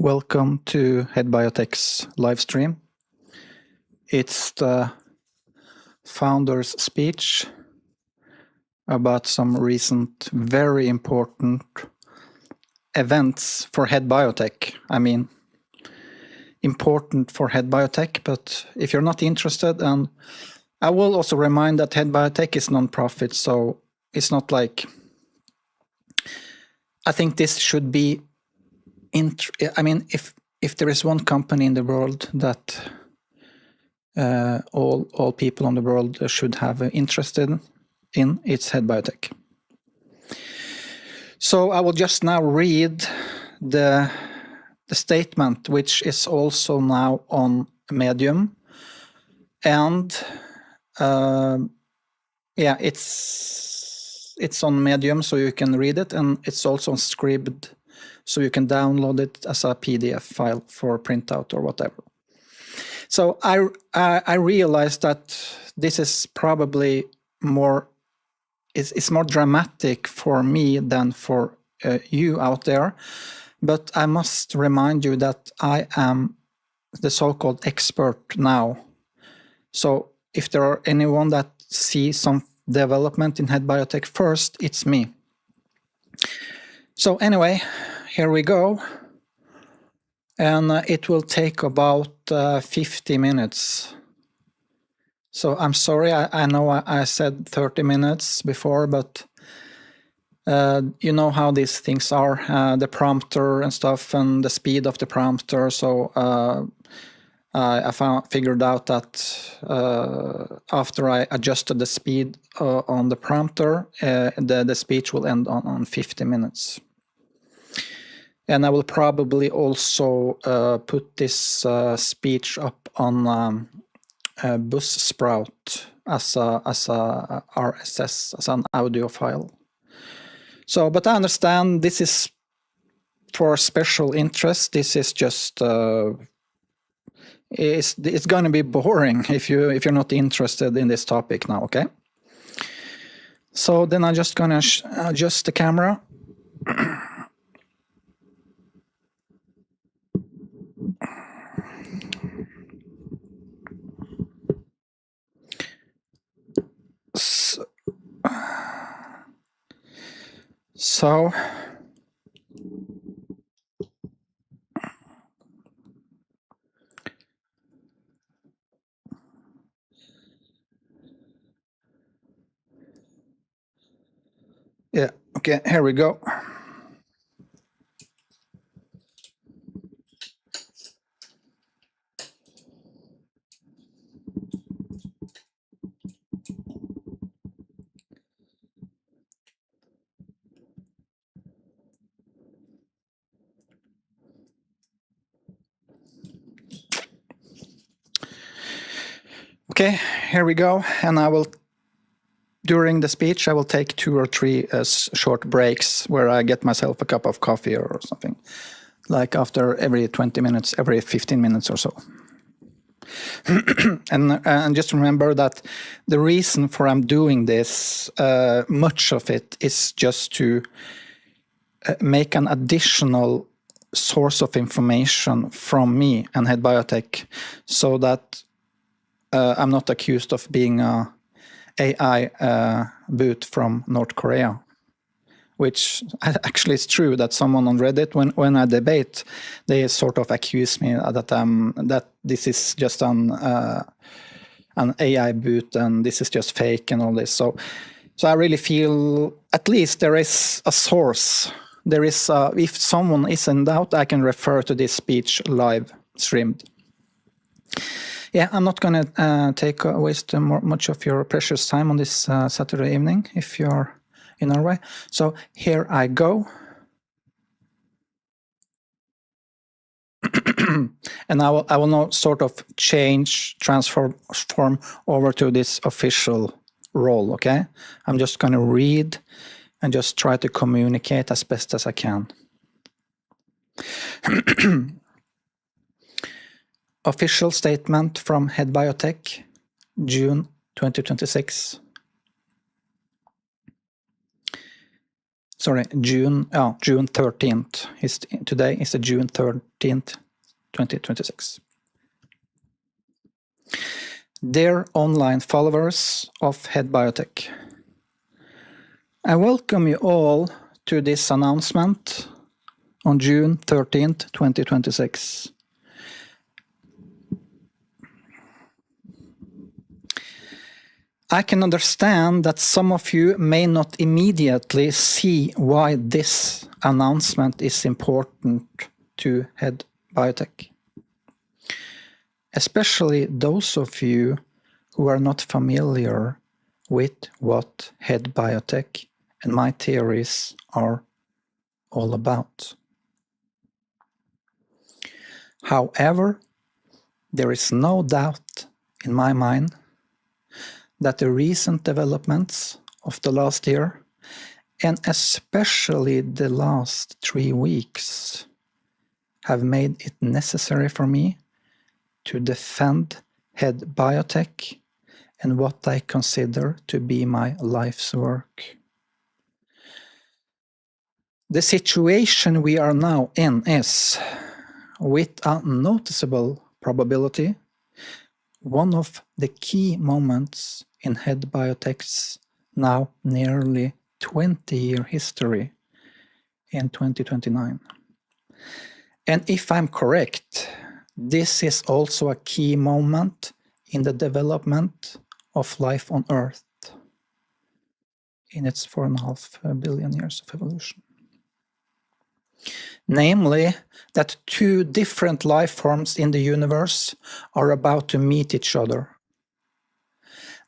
Welcome to Head Biotech's live stream. It's the founder's speech about some recent very important events for Head Biotech. I mean, important for Head Biotech, but if you're not interested, and I will also remind that Head Biotech is non-profit, so it's not like, I think this should be, I mean, if there is one company in the world that all people in the world should have interested in, it's Head Biotech. So I will just now read the statement, which is also now on Medium, and yeah, it's on Medium, so you can read it, and it's also on Scribd, so you can download it as a PDF file for printout or whatever. So I realized that this is probably more, it's more dramatic for me than for you out there, but I must remind you that I am the so-called expert now. So if there are anyone that sees some development in Head Biotech first, it's me. So anyway, here we go. And it will take about 50 minutes. So I'm sorry, I know I said 30 minutes before, but you know how these things are, the prompter and stuff, and the speed of the prompter. So I figured out that after I adjusted the speed on the prompter, the speech will end on 50 minutes. And I will probably also put this speech up on Buzzsprout as a RSS, as an audio file. So, but I understand this is for special interest. This is just it's going to be boring if you're not interested in this topic now. Okay. So then I'm just gonna adjust the camera. So yeah, okay, here we go. Okay, here we go, and I will, during the speech, I will take 2 or 3 short breaks where I get myself a cup of coffee or something, like after every 20 minutes, every 15 minutes or so. And just remember that the reason for I'm doing this, much of it is just to make an additional source of information from me and Head Biotech, so that I'm not accused of being a AI boot from North Korea, which actually is true. That someone on Reddit, when I debate, they sort of accuse me that this is just an AI boot and this is just fake and all this. So I really feel at least there is a source. There is if someone is in doubt, I can refer to this speech live streamed. Yeah, I'm not going to waste much of your precious time on this Saturday evening if you're in Norway. So here I go. And I will now sort of transform over to this official role, okay? I'm just going to read and just try to communicate as best as I can. Official statement from Head Biotech, June 2026. June 13th. Today is the June 13th, 2026. Dear online followers of Head Biotech, I welcome you all to this announcement on June 13th, 2026. I can understand that some of you may not immediately see why this announcement is important to Head Biotech. Especially those of you who are not familiar with what Head Biotech and my theories are all about. However, there is no doubt in my mind that the recent developments of the last year, and especially the last 3 weeks, have made it necessary for me to defend Head Biotech and what I consider to be my life's work. The situation we are now in is, with a noticeable probability, one of the key moments in Head Biotech's now nearly 20-year history in 2029. And if I'm correct, this is also a key moment in the development of life on Earth in its 4.5 billion years of evolution. Namely, that 2 different life forms in the universe are about to meet each other.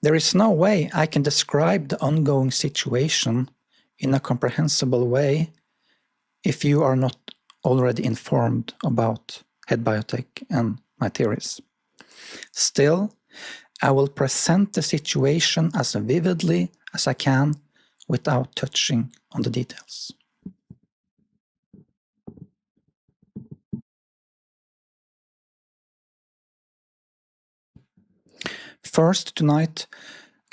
There is no way I can describe the ongoing situation in a comprehensible way if you are not already informed about Head Biotech and my theories. Still, I will present the situation as vividly as I can without touching on the details. First, tonight,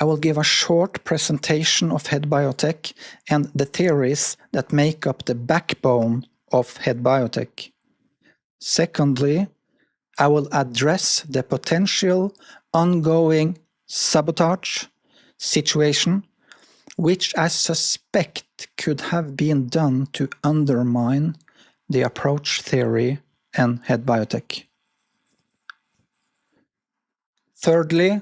I will give a short presentation of Head Biotech and the theories that make up the backbone of Head Biotech. Secondly, I will address the potential ongoing sabotage situation, which I suspect could have been done to undermine the approach theory and Head Biotech. Thirdly,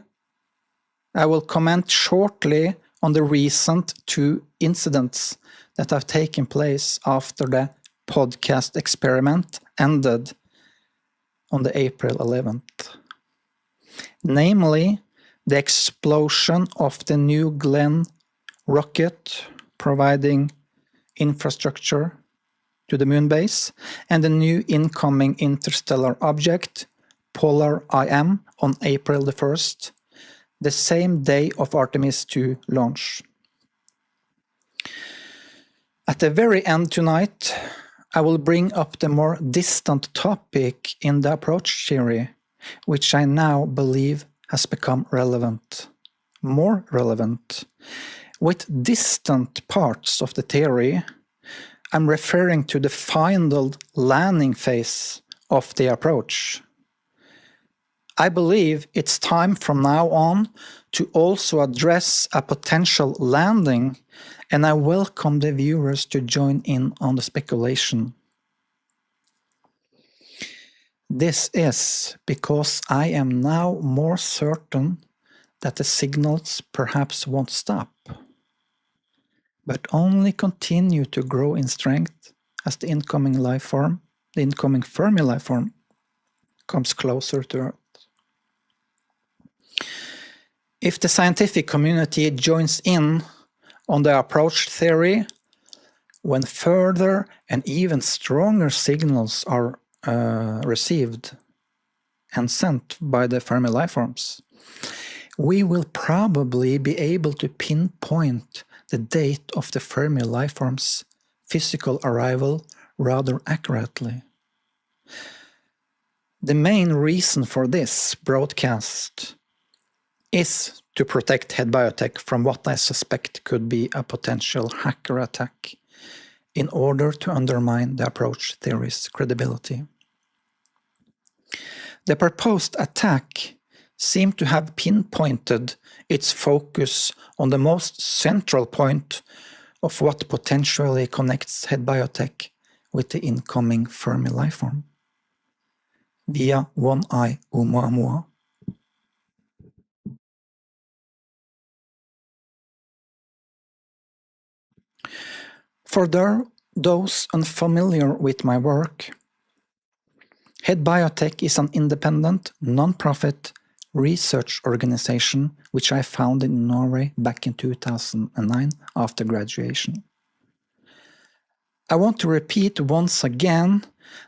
I will comment shortly on the recent 2 incidents that have taken place after the podcast experiment ended on the April 11th. Namely, the explosion of the New Glenn rocket providing infrastructure to the moon base and the new incoming interstellar object, Polar IM, on April the 1st, the same day of Artemis II launch. At the very end tonight, I will bring up the more distant topic in the approach theory, which I now believe has become relevant, more relevant. With distant parts of the theory, I'm referring to the final landing phase of the approach. I believe it's time from now on to also address a potential landing, and I welcome the viewers to join in on the speculation. This is because I am now more certain that the signals perhaps won't stop, but only continue to grow in strength as the incoming life form, the incoming Fermi life form, comes closer to Earth. If the scientific community joins in on the approach theory, when further and even stronger signals are received and sent by the Fermi lifeforms, we will probably be able to pinpoint the date of the Fermi lifeforms' physical arrival rather accurately. The main reason for this broadcast is to protect Head Biotech from what I suspect could be a potential hacker attack in order to undermine the approach theory's credibility. The proposed attack seemed to have pinpointed its focus on the most central point of what potentially connects Head Biotech with the incoming Fermi lifeform, via one eye Ouamuamua. For those unfamiliar with my work, Head Biotech is an independent, non-profit research organization which I founded in Norway back in 2009 after graduation. I want to repeat once again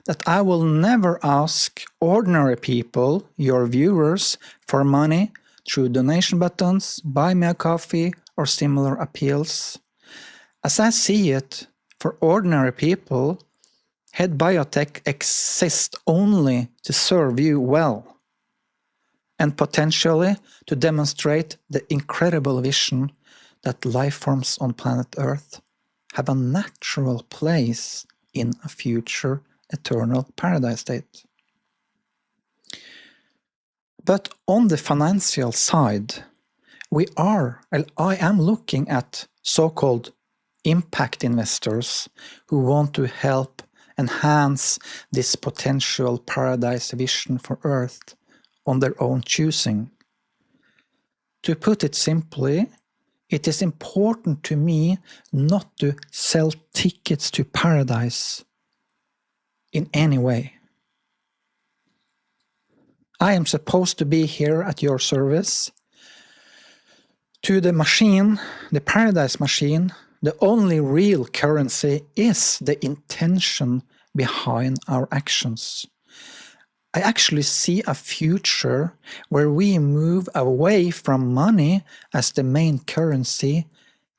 that I will never ask ordinary people, your viewers, for money through donation buttons, buy me a coffee, or similar appeals. As I see it, for ordinary people, Head Biotech exists only to serve you well, and potentially to demonstrate the incredible vision that life forms on planet Earth have a natural place in a future eternal paradise state. But on the financial side, I am looking at so-called impact investors who want to help enhance this potential paradise vision for Earth on their own choosing. To put it simply, it is important to me not to sell tickets to paradise in any way. I am supposed to be here at your service. To the machine, the paradise machine, the only real currency is the intention behind our actions. I actually see a future where we move away from money as the main currency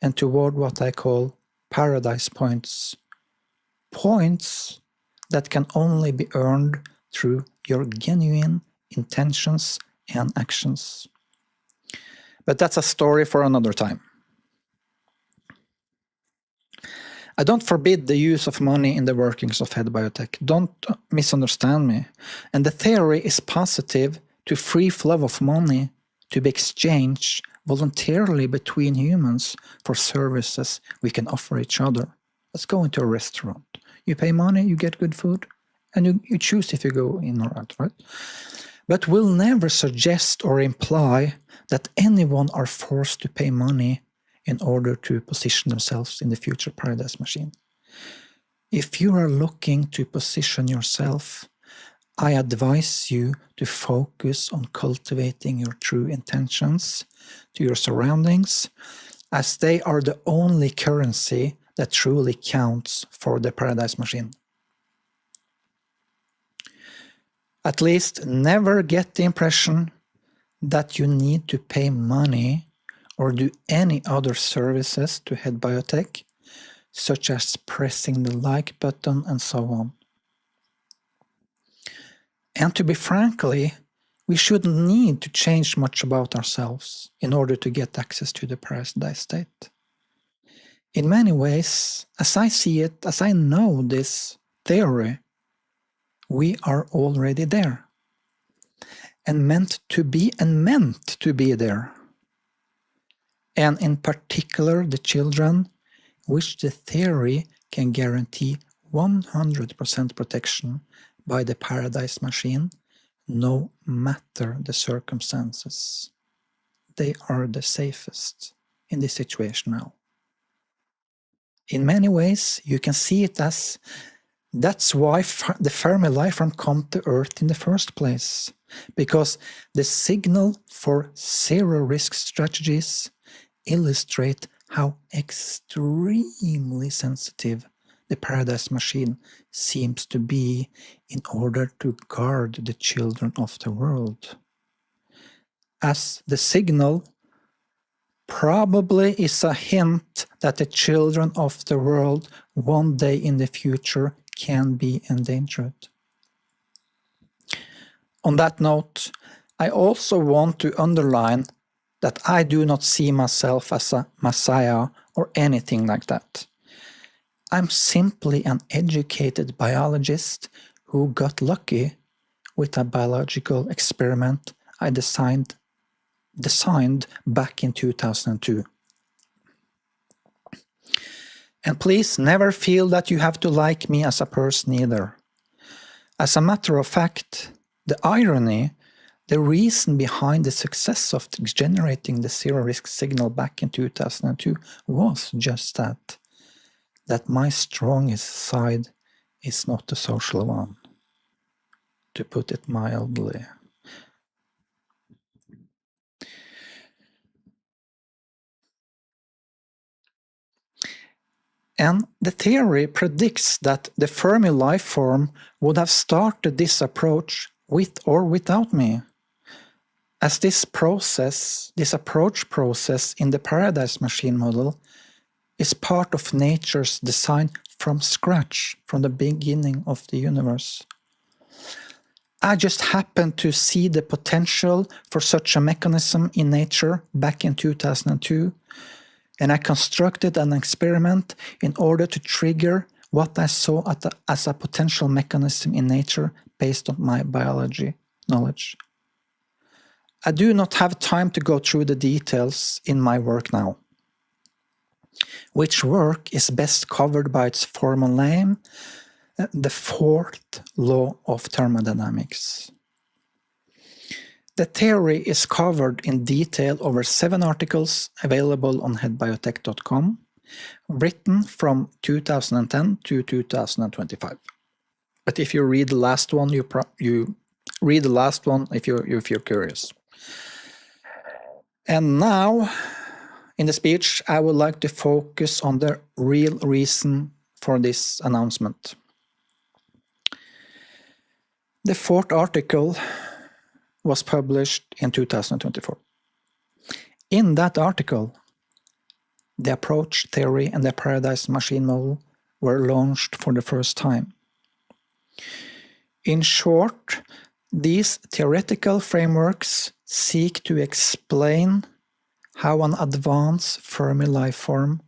and toward what I call paradise points. Points that can only be earned through your genuine intentions and actions. But that's a story for another time. I don't forbid the use of money in the workings of Head Biotech. Don't misunderstand me. And the theory is positive to free flow of money to be exchanged voluntarily between humans for services we can offer each other. Let's go into a restaurant. You pay money, you get good food, and you choose if you go in or out, right? But we'll never suggest or imply that anyone are forced to pay money in order to position themselves in the future paradise machine. If you are looking to position yourself, I advise you to focus on cultivating your true intentions to your surroundings, as they are the only currency that truly counts for the paradise machine. At least never get the impression that you need to pay money or do any other services to Head Biotech, such as pressing the like button and so on. And to be frankly, we shouldn't need to change much about ourselves in order to get access to the paradise state. In many ways, as I see it, as I know this theory, we are already there, and meant to be there. And in particular, the children, which the theory can guarantee 100% protection by the paradise machine, no matter the circumstances. They are the safest in this situation now. In many ways, you can see it as that's why the Fermi lifeform come to Earth in the first place, because the signal for zero-risk strategies illustrate how extremely sensitive the paradise machine seems to be in order to guard the children of the world. As the signal probably is a hint that the children of the world one day in the future can be endangered. On that note, I also want to underline that I do not see myself as a messiah or anything like that. I'm simply an educated biologist who got lucky with a biological experiment I designed back in 2002. And please never feel that you have to like me as a person either. As a matter of fact, the irony, the reason behind the success of generating the zero-risk signal back in 2002 was just that my strongest side is not the social one, to put it mildly. And the theory predicts that the Fermi life form would have started this approach with or without me. As this approach process in the Paradise Machine model is part of nature's design from scratch, from the beginning of the universe. I just happened to see the potential for such a mechanism in nature back in 2002, and I constructed an experiment in order to trigger what I saw as a potential mechanism in nature based on my biology knowledge. I do not have time to go through the details in my work now, which work is best covered by its formal name, the fourth law of thermodynamics. The theory is covered in detail over 7 articles available on headbiotech.com, written from 2010 to 2025. But if you read the last one, you read the last one if you're curious. And now, in the speech, I would like to focus on the real reason for this announcement. The 4th article was published in 2024. In that article, the approach theory and the Paradise Machine model were launched for the first time. In short, these theoretical frameworks seek to explain how an advanced Fermi life form,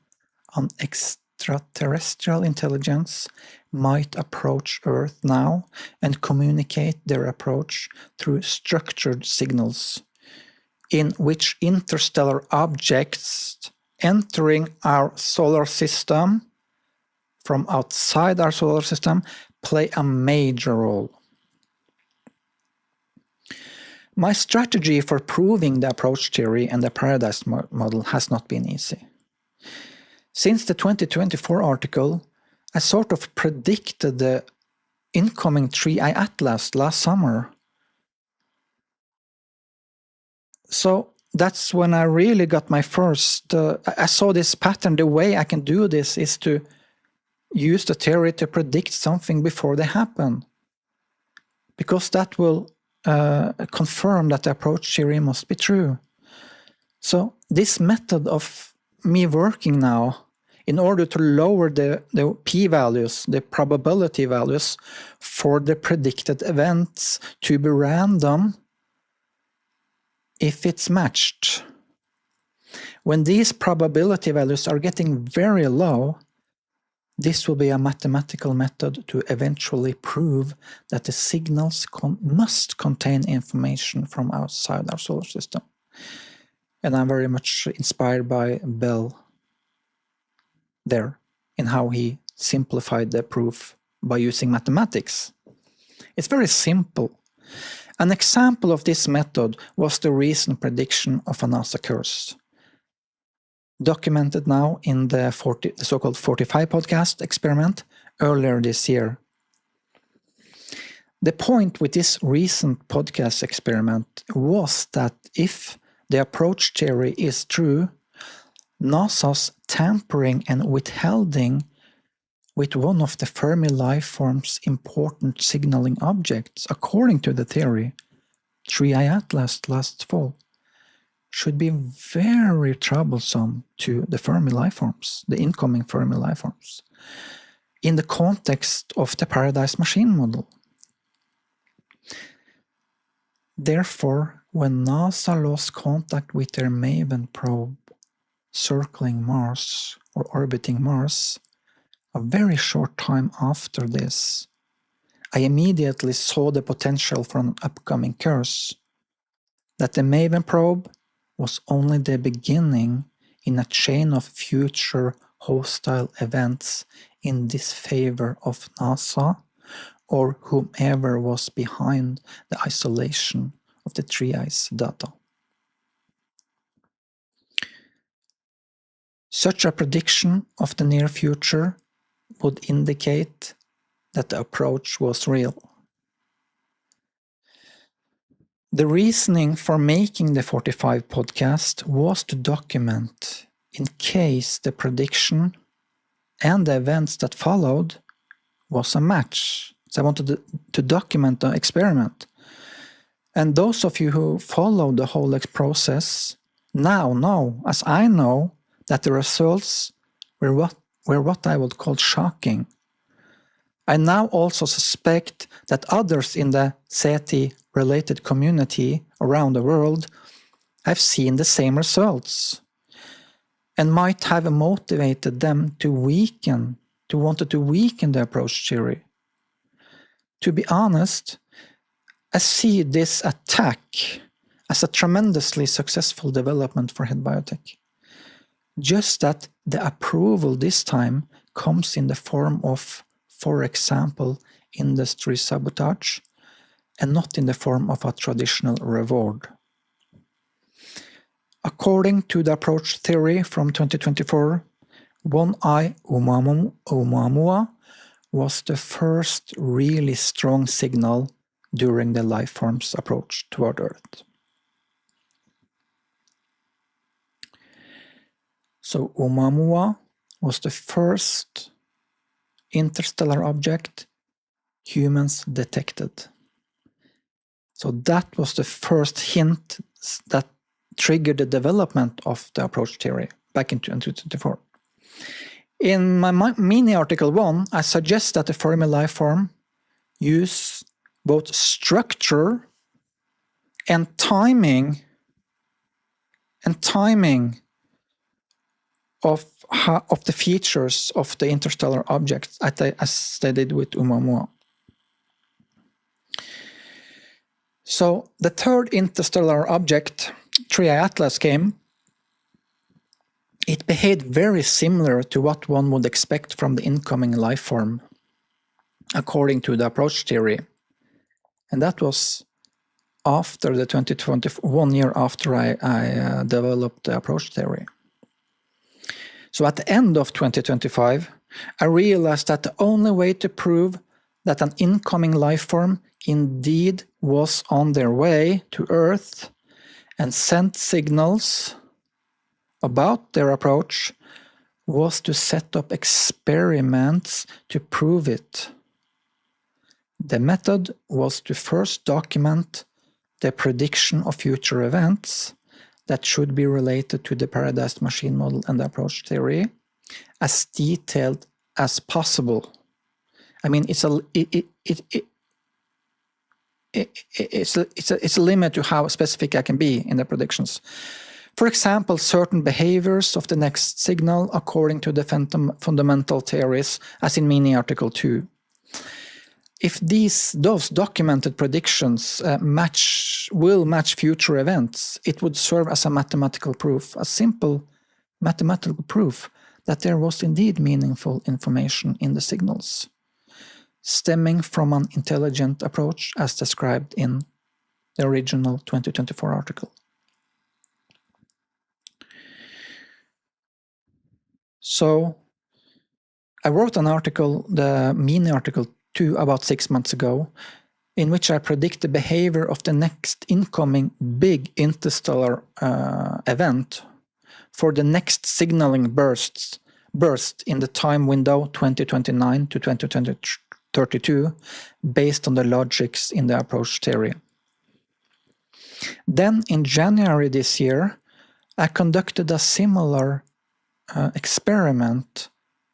an extraterrestrial intelligence, might approach Earth now and communicate their approach through structured signals, in which interstellar objects entering our solar system from outside our solar system play a major role. My strategy for proving the approach theory and the Paradise model has not been easy. Since the 2024 article, I sort of predicted the incoming 3i atlas last summer. So that's when I really got my first, I saw this pattern. The way I can do this is to use the theory to predict something before they happen, because that will confirm that the approach theory must be true. So this method of me working now in order to lower the p-values, the probability values for the predicted events to be random if it's matched. When these probability values are getting very low, this will be a mathematical method to eventually prove that the signals must contain information from outside our solar system. And I'm very much inspired by Bell there in how he simplified the proof by using mathematics. It's very simple. An example of this method was the recent prediction of a NASA curse, documented now in the so-called 45 podcast experiment earlier this year. The point with this recent podcast experiment was that if the approach theory is true, NASA's tampering and withholding with one of the Fermi life form's important signaling objects, according to the theory, 3i atlas last fall, should be very troublesome to the Fermi life forms, the incoming Fermi life forms, in the context of the Paradise Machine model. Therefore, when NASA lost contact with their MAVEN probe circling Mars or orbiting Mars a very short time after this, I immediately saw the potential for an upcoming curse, that the Maven probe was only the beginning in a chain of future hostile events in disfavor of NASA or whomever was behind the isolation of the Tri-Eyes data. Such a prediction of the near future would indicate that the approach was real. The reasoning for making the 45 podcast was to document, in case the prediction and the events that followed was a match. So I wanted to document the experiment. And those of you who followed the whole process now know, as I know, that the results were what I would call shocking. I now also suspect that others in the SETI-related community around the world have seen the same results and might have motivated them to weaken the approach theory. To be honest, I see this attack as a tremendously successful development for Head Biotech. Just that the approval this time comes in the form of, for example, industry sabotage, and not in the form of a traditional reward. According to the approach theory from 2024, one-eye Ouamuamua was the first really strong signal during the life form's approach toward Earth. So Ouamuamua was the first interstellar object humans detected. So that was the first hint that triggered the development of the approach theory back in 2024. In my mini article 1, I suggest that the Fermi life form use both structure and timing of the features of the interstellar objects as they did with Ouamuamua. So the third interstellar object, Tri-Eye Atlas, came. It behaved very similar to what one would expect from the incoming life form, according to the approach theory. And that was after the 1 year after I developed the approach theory. So at the end of 2025, I realized that the only way to prove that an incoming life form indeed was on their way to Earth and sent signals about their approach was to set up experiments to prove it. The method was to first document the prediction of future events that should be related to the paradise machine model and the approach theory as detailed as possible. I mean, it's a limit to how specific I can be in the predictions. For example, certain behaviors of the next signal according to the fundamental theories, as in mini article 2. If those documented predictions will match future events, it would serve as a mathematical proof, a simple mathematical proof that there was indeed meaningful information in the signals, stemming from an intelligent approach as described in the original 2024 article. So I wrote an article, the mini article 2, about 6 months ago, in which I predict the behavior of the next incoming big interstellar event for the next signaling burst in the time window 2029 to 2032, based on the logics in the approach theory. Then in January this year, I conducted a similar experiment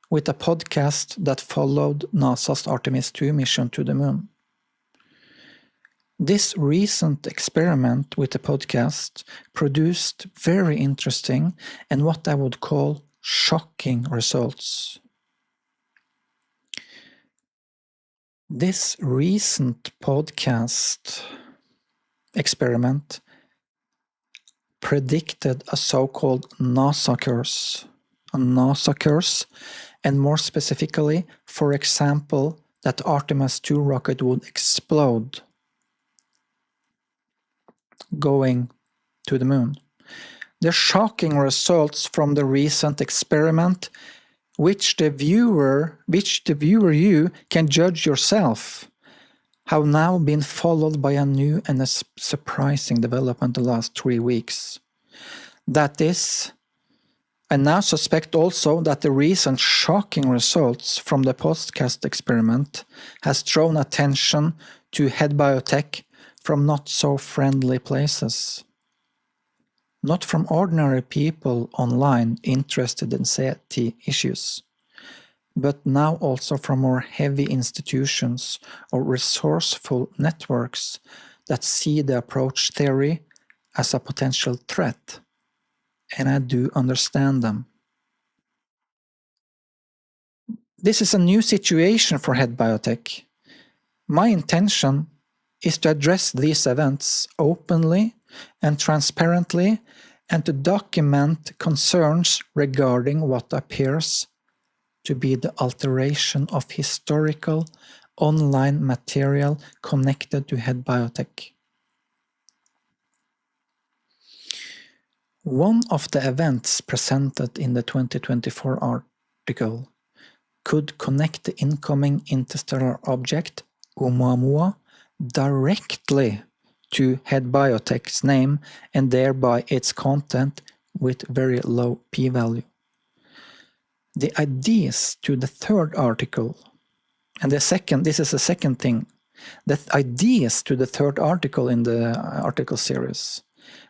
with a podcast that followed NASA's Artemis II mission to the moon. This recent experiment with the podcast produced very interesting and what I would call shocking results. This recent podcast experiment predicted a so-called NASA curse. A NASA curse, and more specifically, for example, that the Artemis 2 rocket would explode going to the moon. The shocking results from the recent experiment, which the viewer you can judge yourself, have now been followed by a new and a surprising development the last 3 weeks. That is, I now suspect also that the recent shocking results from the podcast experiment has drawn attention to Head Biotech from not so friendly places. Not from ordinary people online interested in safety issues, but now also from more heavy institutions or resourceful networks that see the approach theory as a potential threat. And I do understand them. This is a new situation for Head Biotech. My intention is to address these events openly and transparently, and to document concerns regarding what appears to be the alteration of historical online material connected to Head Biotech. One of the events presented in the 2024 article could connect the incoming interstellar object, Ouamuamua, directly to Head Biotech's name and thereby its content with very low p-value. The ideas to the third article, and this is the second thing, the ideas to the third article in the article series,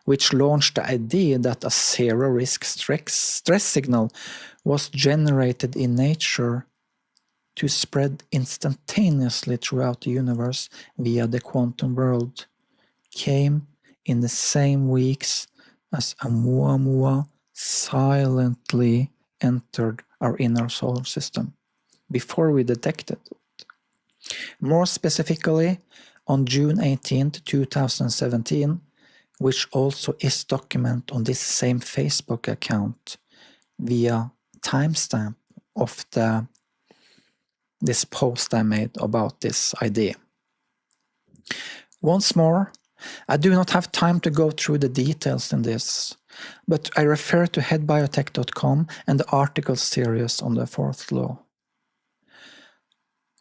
which launched the idea that a zero-risk stress signal was generated in nature to spread instantaneously throughout the universe via the quantum world, came in the same weeks as Ouamuamua silently entered our inner solar system, before we detected it. More specifically, on June 18, 2017, which also is documented on this same Facebook account via timestamp of this post I made about this idea. Once more, I do not have time to go through the details in this, but I refer to headbiotech.com and the article series on the fourth law.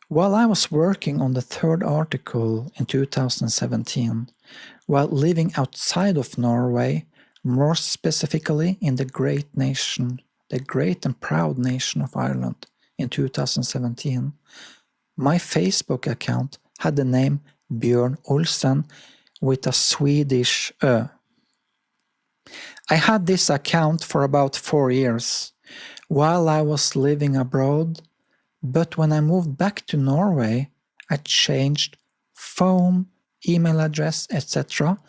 While I was working on the third article in 2017, while living outside of Norway, more specifically in the great and proud nation of Ireland in 2017, my Facebook account had the name Björn Olsen with a Swedish Ö. I had this account for about 4 years while I was living abroad, but when I moved back to Norway, I changed phone, email address, etc.,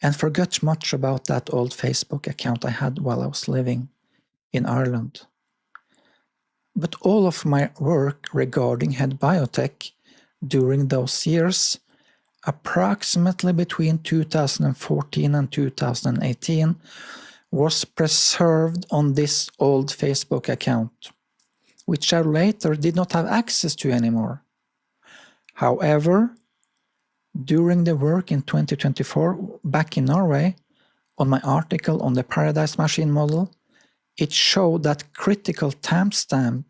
and forgot much about that old Facebook account I had while I was living in Ireland. But all of my work regarding Head Biotech during those years, approximately between 2014 and 2018, was preserved on this old Facebook account, which I later did not have access to anymore. However, during the work in 2024 back in Norway, on my article on the Paradise Machine model, it showed that critical timestamps,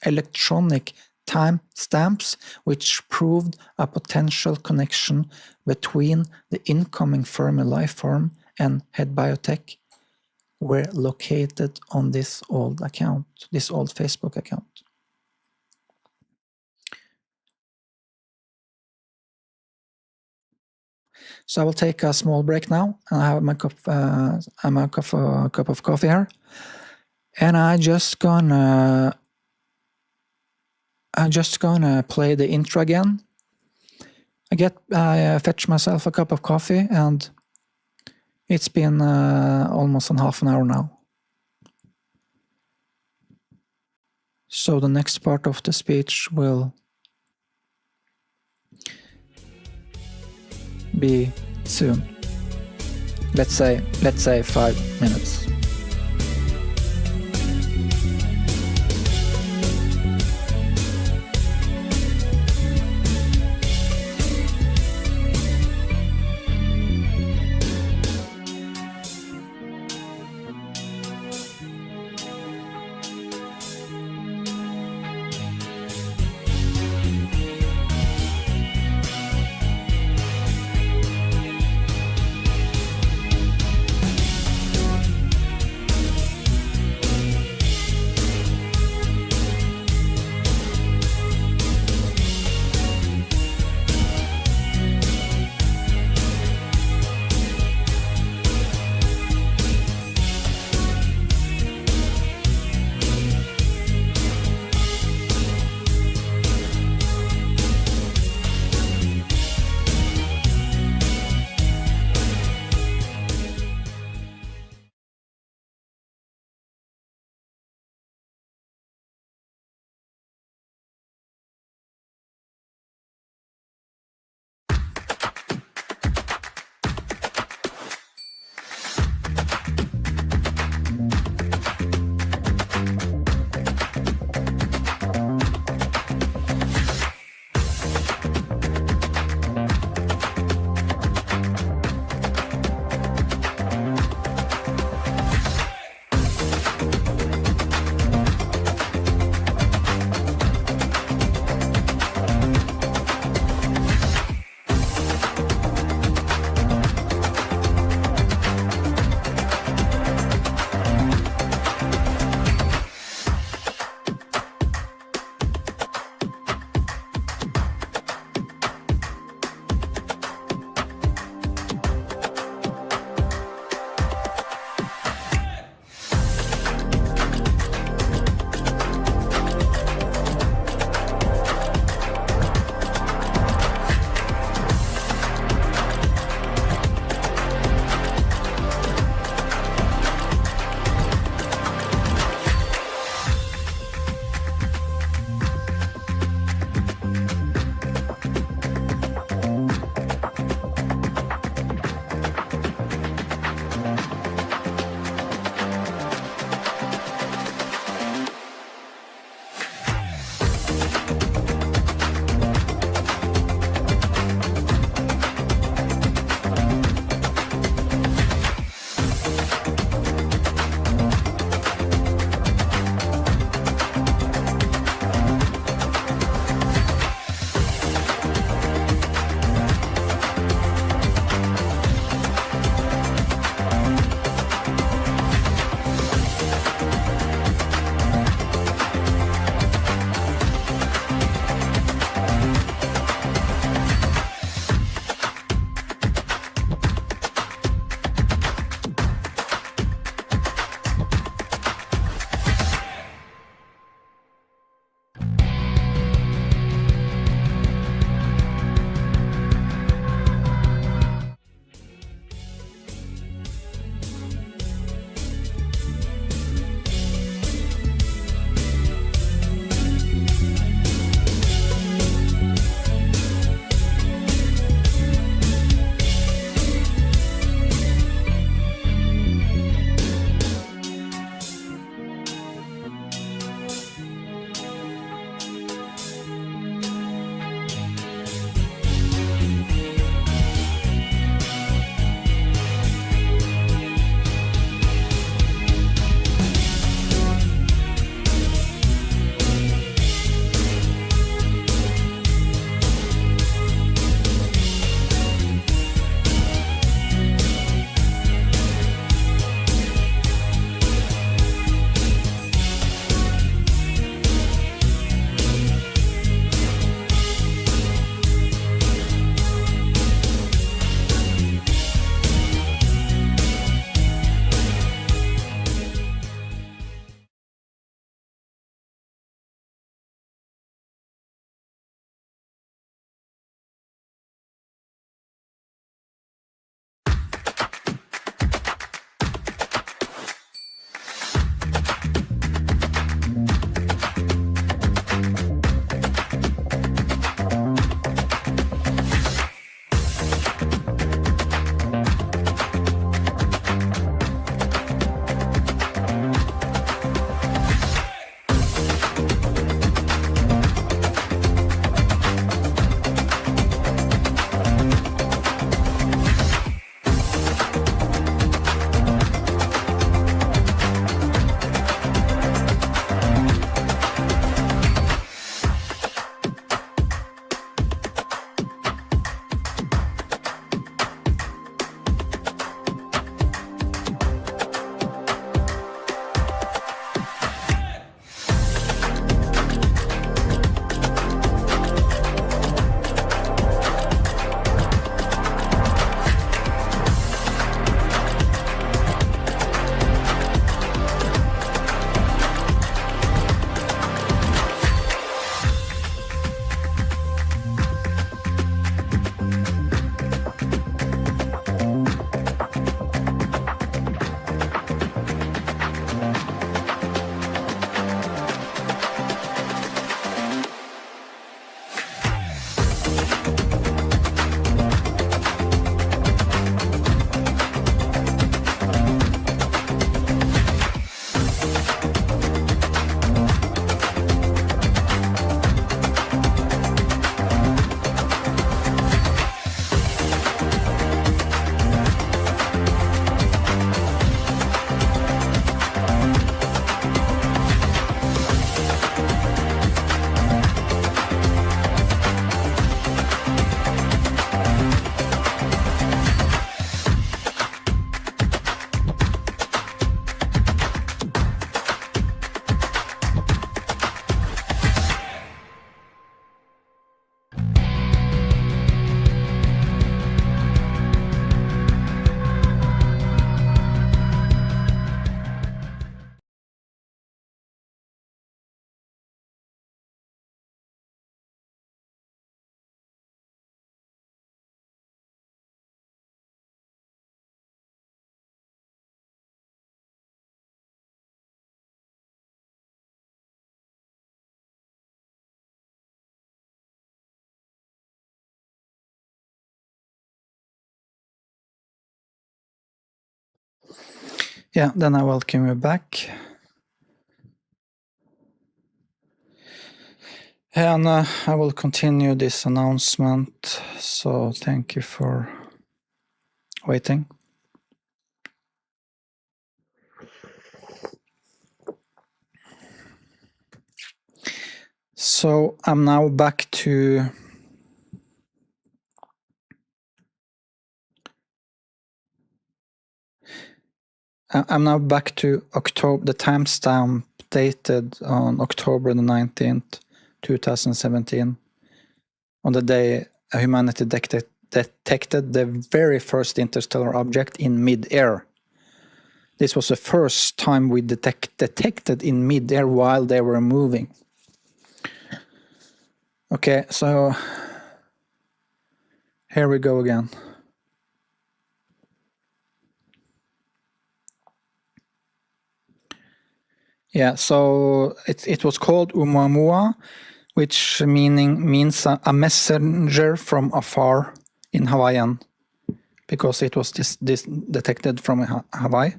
electronic timestamps, which proved a potential connection between the incoming Fermi life form and Head Biotech, were located on this old account, this old Facebook account. So I will take a small break now, and I have my cup of coffee here, and I'm just gonna play the intro again. I fetch myself a cup of coffee, and it's been almost half an hour now. So the next part of the speech will be soon. Let's say 5 minutes. Yeah, then I welcome you back. And I will continue this announcement, so thank you for waiting. So I'm now back to October, the timestamp dated on October the 19th, 2017, on the day humanity detected the very first interstellar object in mid-air. This was the first time we detected in mid-air while they were moving. Okay, so here we go again. Yeah, so it was called Ouamuamua, which means a messenger from afar in Hawaiian, because it was this detected from Hawaii.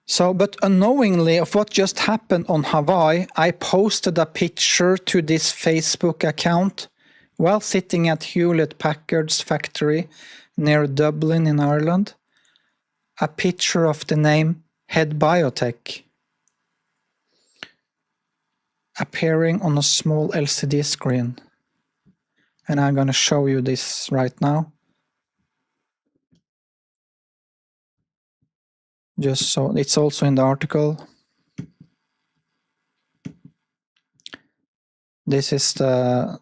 So, but unknowingly of what just happened on Hawaii, I posted a picture to this Facebook account while sitting at Hewlett-Packard's factory near Dublin in Ireland. A picture of the name Head Biotech appearing on a small LCD screen. And I'm going to show you this right now. Just so it's also in the article. This is the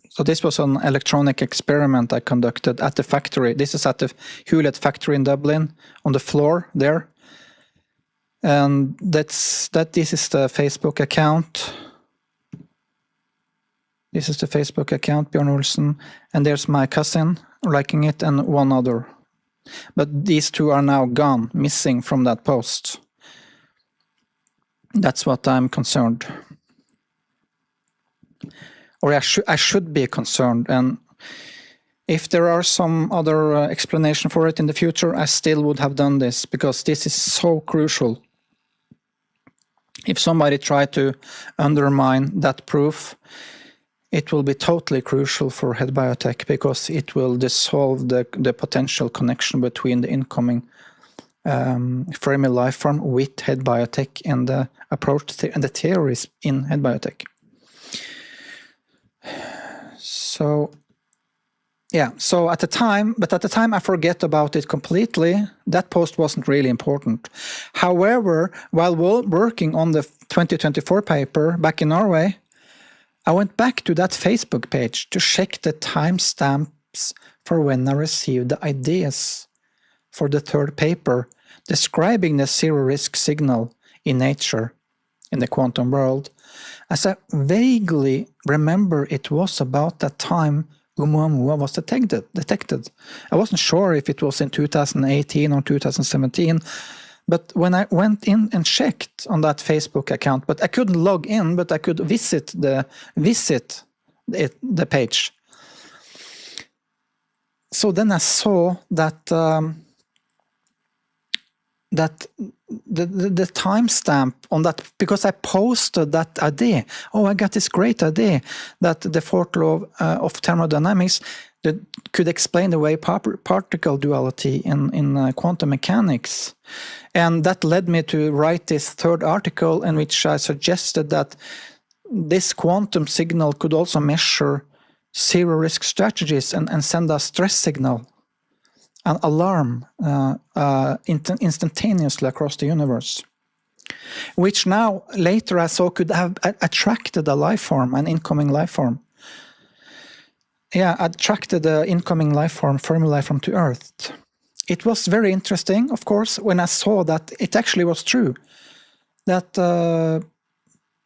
so this was an electronic experiment I conducted at the factory. This is at the Hewlett factory in Dublin, on the floor there. And this is the Facebook account. This is the Facebook account, Björn Olsen, and there's my cousin liking it and one other. But these two are now gone, missing from that post. That's what I'm concerned. Or I should be concerned, and if there are some other explanation for it in the future, I still would have done this, because this is so crucial. If somebody tried to undermine that proof, it will be totally crucial for Head Biotech, because it will dissolve the potential connection between the incoming Fermi life form with Head Biotech and the approach and the theories in Head Biotech. So, yeah, so at the time I forget about it completely. That post wasn't really important. However, while working on the 2024 paper back in Norway, I went back to that Facebook page to check the timestamps for when I received the ideas for the third paper describing the zero-risk signal in nature in the quantum world. As I vaguely remember, it was about that time Ouamuamua was detected. I wasn't sure if it was in 2018 or 2017, but when I went in and checked on that Facebook account, but I couldn't log in, but I could visit the page. So then I saw that the timestamp on that, because I posted that idea. Oh, I got this great idea that the fourth law of thermodynamics that could explain the way particle duality in quantum mechanics. And that led me to write this third article, in which I suggested that this quantum signal could also measure zero-risk strategies and send a stress signal, an alarm instantaneously across the universe, which now later I saw could have attracted a life form, an incoming life form. Yeah, attracted the incoming life form, Fermi life form, to Earth. It was very interesting, of course, when I saw that it actually was true, that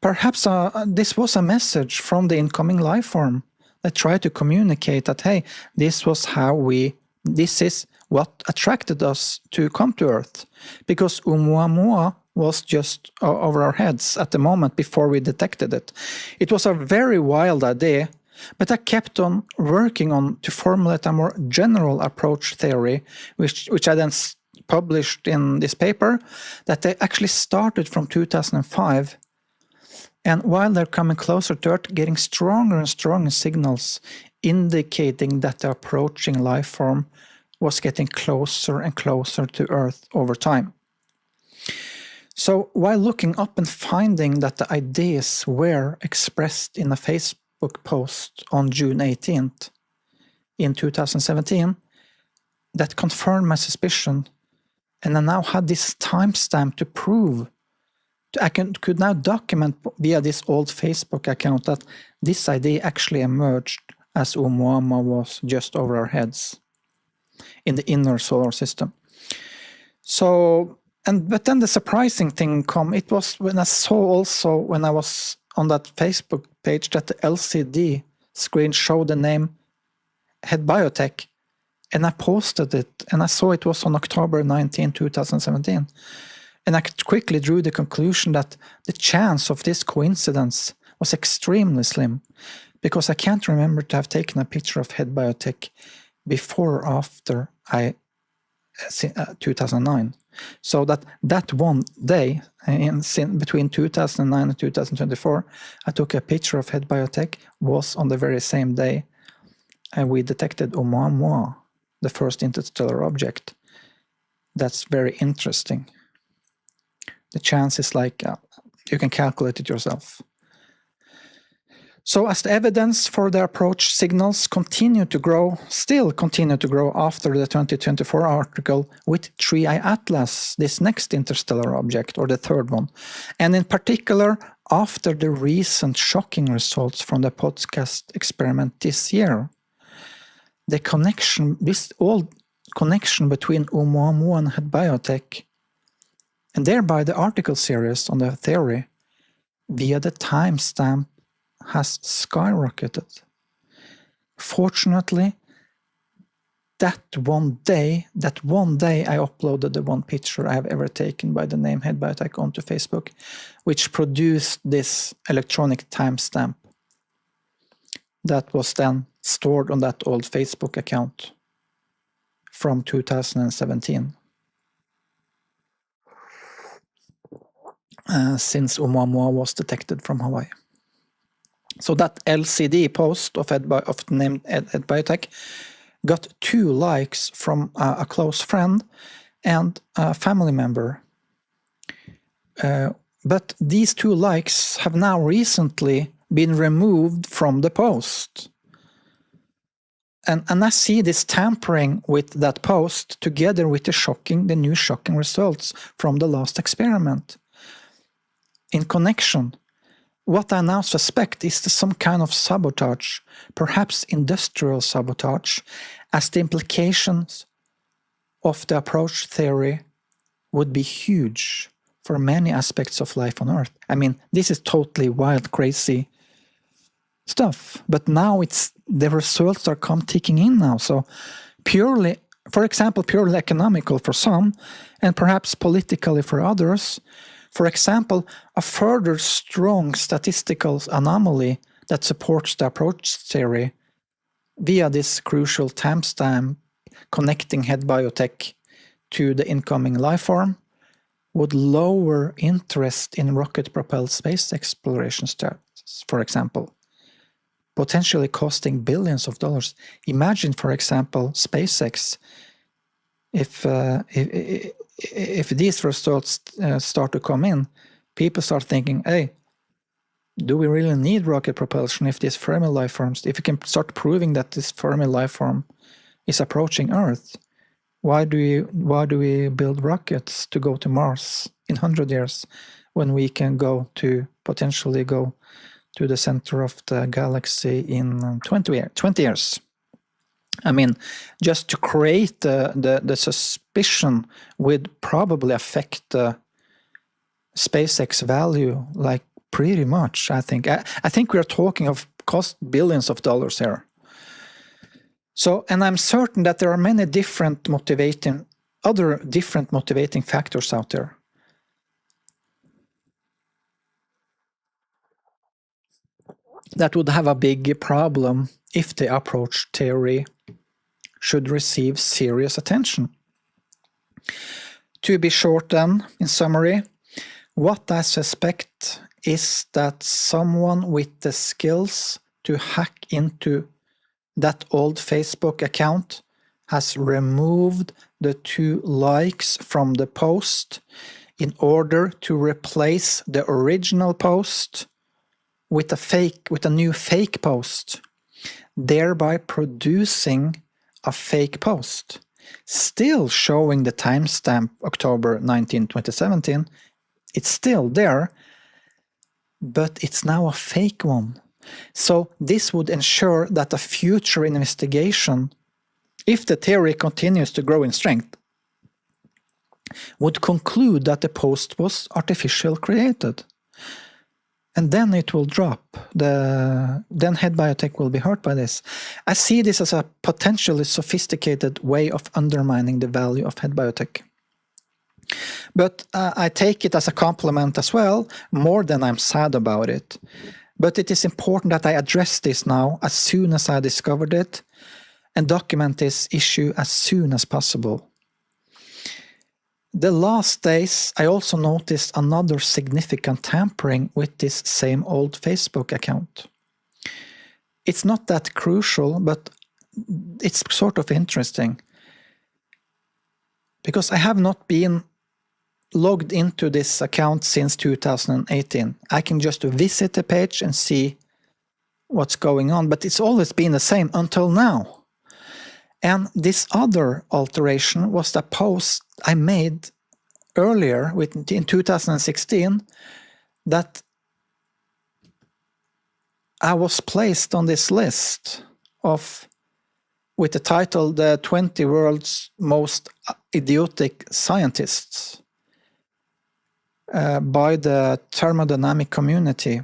perhaps this was a message from the incoming life form that tried to communicate that, hey, this is what attracted us to come to Earth, because Ouamuamua was just over our heads at the moment before we detected it. It was a very wild idea, but I kept on working on to formulate a more general approach theory, which I then published in this paper that they actually started from 2005, and while they're coming closer to Earth, getting stronger and stronger signals indicating that the approaching life form was getting closer and closer to Earth over time. So while looking up and finding that the ideas were expressed in a Facebook post on June 18th in 2017, that confirmed my suspicion, and I now had this timestamp to prove. I could now document via this old Facebook account that this idea actually emerged as Ouamuamua was just over our heads in the inner solar system. So, but then the surprising thing come, it was when I saw also, when I was on that Facebook page, that the LCD screen showed the name Head Biotech, and I posted it, and I saw it was on October 19, 2017. And I quickly drew the conclusion that the chance of this coincidence was extremely slim, because I can't remember to have taken a picture of Head Biotech before or after 2009. So that one day, between 2009 and 2024, I took a picture of Head Biotech, was on the very same day and we detected Ouamuamua, the first interstellar object. That's very interesting. The chance is like, you can calculate it yourself. So as the evidence for the approach signals still continue to grow after the 2024 article with 3i Atlas, this next interstellar object, or the third one, and in particular after the recent shocking results from the podcast experiment this year, this old connection between Ouamuamua and Head Biotech, and thereby the article series on the theory via the timestamp has skyrocketed. Fortunately, that one day I uploaded the one picture I have ever taken by the name Head Biotech onto Facebook, which produced this electronic timestamp that was then stored on that old Facebook account from 2017. Since Ouamuamua was detected from Hawaii. So that LCD post of the name Head Biotech got 2 likes from a close friend and a family member. But these 2 likes have now recently been removed from the post. And I see this tampering with that post together with the new shocking results from the last experiment. In connection, what I now suspect is some kind of sabotage, perhaps industrial sabotage, as the implications of the approach theory would be huge for many aspects of life on Earth. I mean, this is totally wild, crazy stuff, but now the results are ticking in now. So purely, for example, purely economical for some, and perhaps politically for others. For example, a further strong statistical anomaly that supports the approach theory via this crucial timestamp connecting Head Biotech to the incoming life form would lower interest in rocket-propelled space exploration starts, for example, potentially costing billions of dollars. Imagine, for example, SpaceX, if these results start to come in, people start thinking, hey, do we really need rocket propulsion if these Fermi life forms, if we can start proving that this Fermi life form is approaching Earth, why do we build rockets to go to Mars in 100 years when we can potentially go to the center of the galaxy in 20 years? I mean, just to create the suspicion would probably affect the SpaceX value, like pretty much, I think. I think we're talking of cost billions of dollars here. So, and I'm certain that there are many other different motivating factors out there. That would have a big problem if the approach theory should receive serious attention. To be short then, in summary, what I suspect is that someone with the skills to hack into that old Facebook account has removed the 2 likes from the post in order to replace the original post with a new fake post, thereby producing a fake post, still showing the timestamp October 19, 2017. It's still there, but it's now a fake one. So this would ensure that a future investigation, if the theory continues to grow in strength, would conclude that the post was artificially created. And then it will drop. Then Head Biotech will be hurt by this. I see this as a potentially sophisticated way of undermining the value of Head Biotech. But I take it as a compliment as well, more than I'm sad about it. But it is important that I address this now as soon as I discovered it and document this issue as soon as possible. The last days, I also noticed another significant tampering with this same old Facebook account. It's not that crucial, but it's sort of interesting. Because I have not been logged into this account since 2018. I can just visit the page and see what's going on, but it's always been the same until now. And this other alteration was the post I made earlier in 2016 that I was placed on this list with the title The 20 World's Most Idiotic Scientists by the thermodynamic community.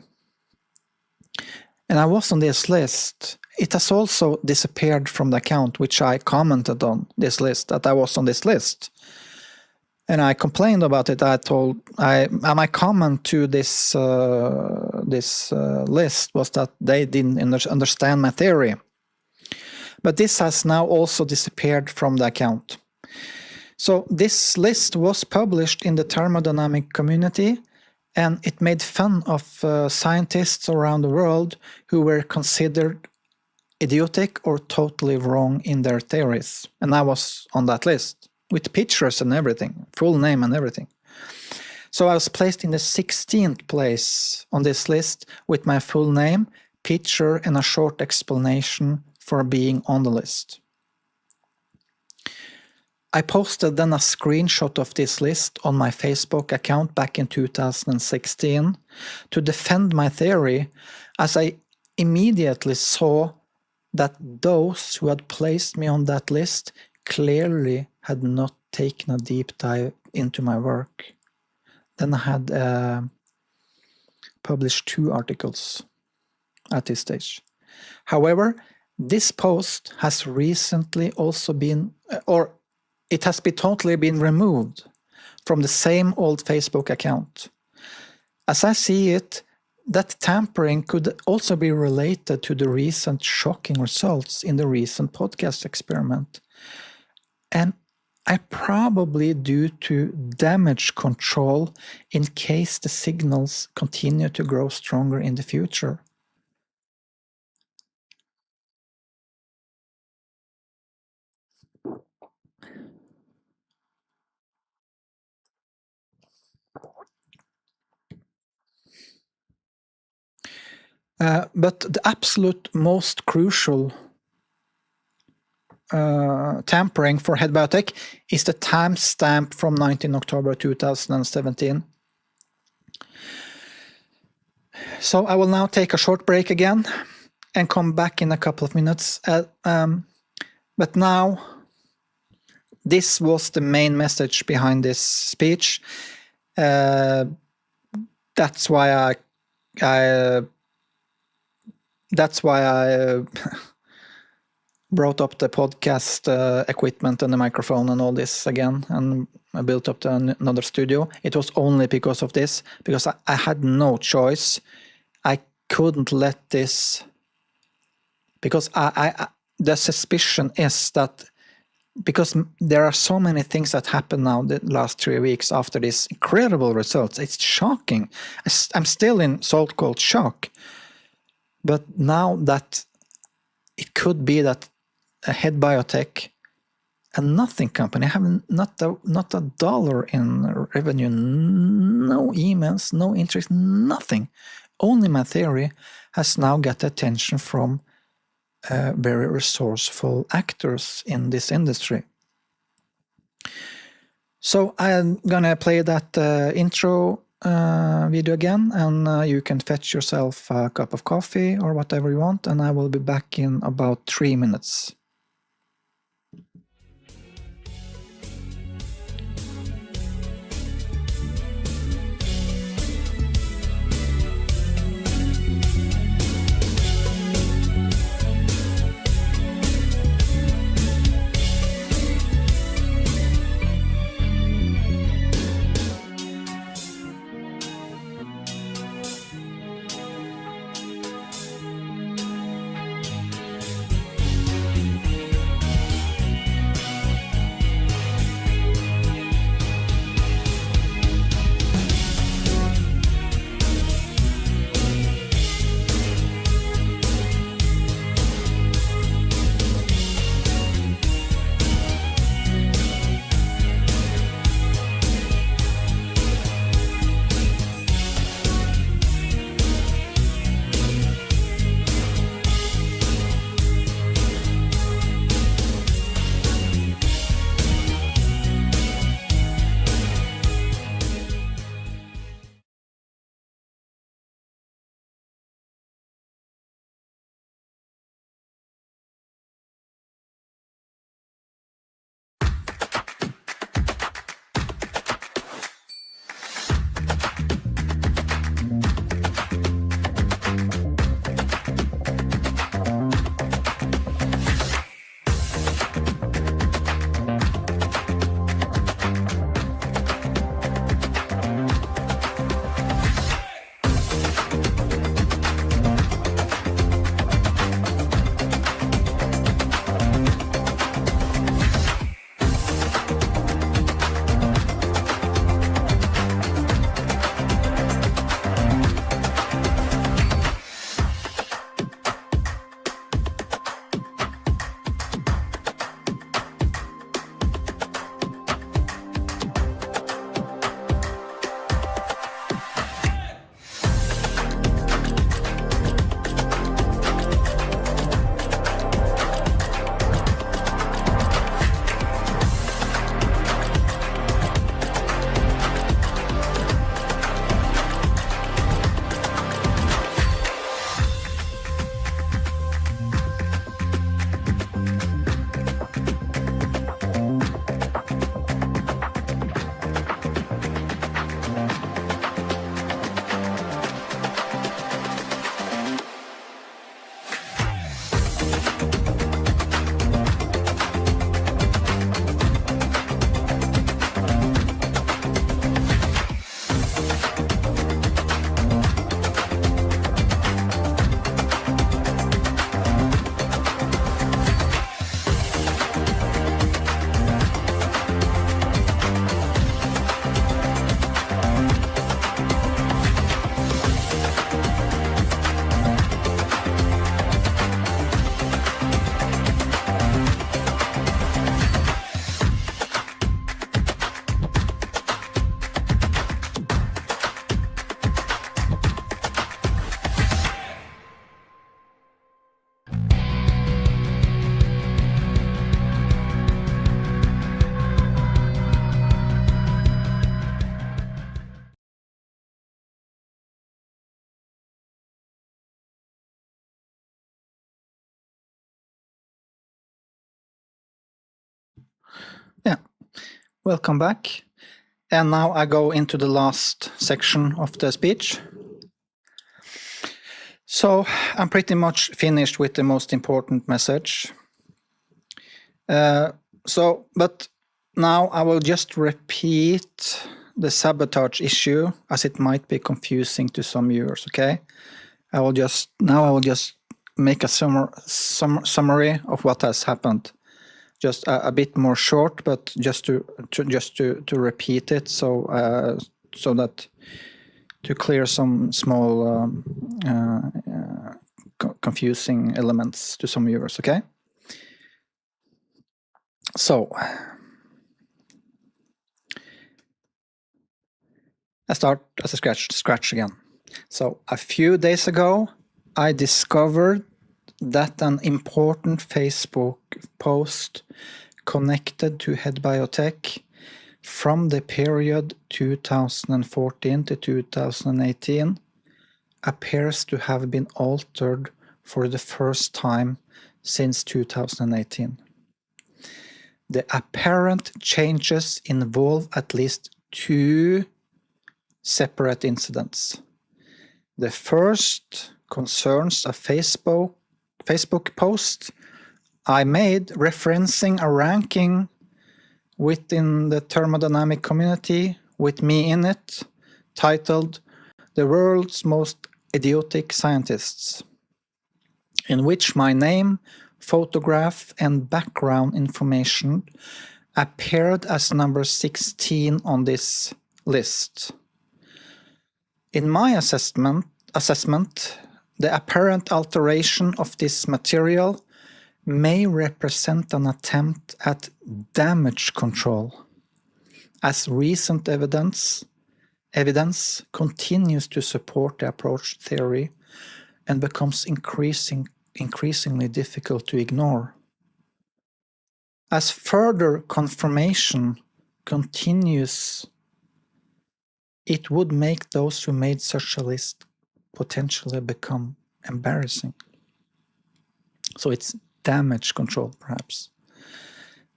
And I was on this list. It has also disappeared from the account, which I commented on this list, that I was on this list. And I complained about it. My comment to this list was that they didn't understand my theory. But this has now also disappeared from the account. So this list was published in the thermodynamic community, and it made fun of scientists around the world who were considered idiotic or totally wrong in their theories. And I was on that list, with pictures and everything, full name and everything. So I was placed in the 16th place on this list with my full name, picture, and a short explanation for being on the list. I posted then a screenshot of this list on my Facebook account back in 2016 to defend my theory, as I immediately saw that those who had placed me on that list clearly had not taken a deep dive into my work. Then I had published 2 articles at this stage. However, this post has recently also been, it has totally been removed from the same old Facebook account. As I see it, that tampering could also be related to the recent shocking results in the recent podcast experiment. And I probably due to damage control in case the signals continue to grow stronger in the future. But the absolute most crucial tampering for Head Biotech is the timestamp from 19 October 2017. So I will now take a short break again and come back in a couple of minutes. But now, this was the main message behind this speech. That's why I brought up the podcast equipment and the microphone and all this again, and I built up another studio. It was only because of this, because I had no choice. I couldn't let this, because the suspicion is that because there are so many things that happened now the last 3 weeks after these incredible results. It's shocking. I'm still in so-called shock. But now that it could be that a Head Biotech, a nothing company, having not a dollar in revenue, no emails, no interest, nothing. Only my theory has now got attention from very resourceful actors in this industry. So I'm gonna play that intro video again, and you can fetch yourself a cup of coffee or whatever you want, and I will be back in about 3 minutes. Yeah, welcome back. And now I go into the last section of the speech. So I'm pretty much finished with the most important message. But now I will just repeat the sabotage issue, as it might be confusing to some viewers, okay? I will just make a summary of what has happened. just a bit more short, but just to repeat it, so that to clear some small confusing elements to some viewers. Okay. So I start as a scratch again. So a few days ago, I discovered that an important Facebook post connected to Head Biotech from the period 2014 to 2018 appears to have been altered for the first time since 2018. The apparent changes involve at least two separate incidents. The first concerns a Facebook post I made referencing a ranking within the thermodynamic community with me in it, titled "The World's Most Idiotic Scientists," in which my name, photograph, and background information appeared as number 16 on this list. In my assessment, the apparent alteration of this material may represent an attempt at damage control, as recent evidence continues to support the approach theory and becomes increasingly difficult to ignore. As further confirmation continues, it would make those who made such a list potentially become embarrassing. So it's damage control, perhaps.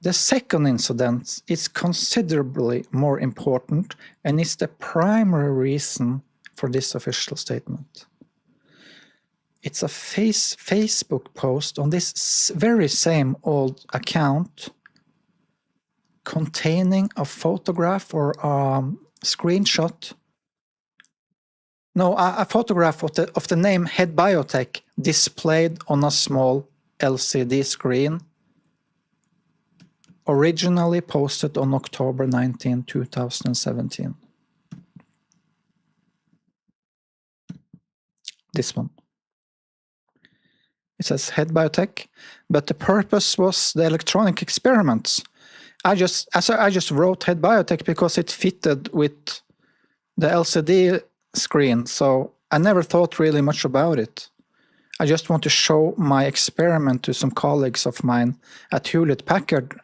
The second incident is considerably more important and is the primary reason for this official statement. It's a Facebook post on this very same old account containing a photograph or a screenshot. No, a photograph of the name Head Biotech displayed on a small LCD screen, originally posted on October 19, 2017. This one. It says Head Biotech, but the purpose was the electronic experiments. I just wrote Head Biotech because it fitted with the LCD screen, so I never thought really much about it. I just want to show my experiment to some colleagues of mine at Hewlett Packard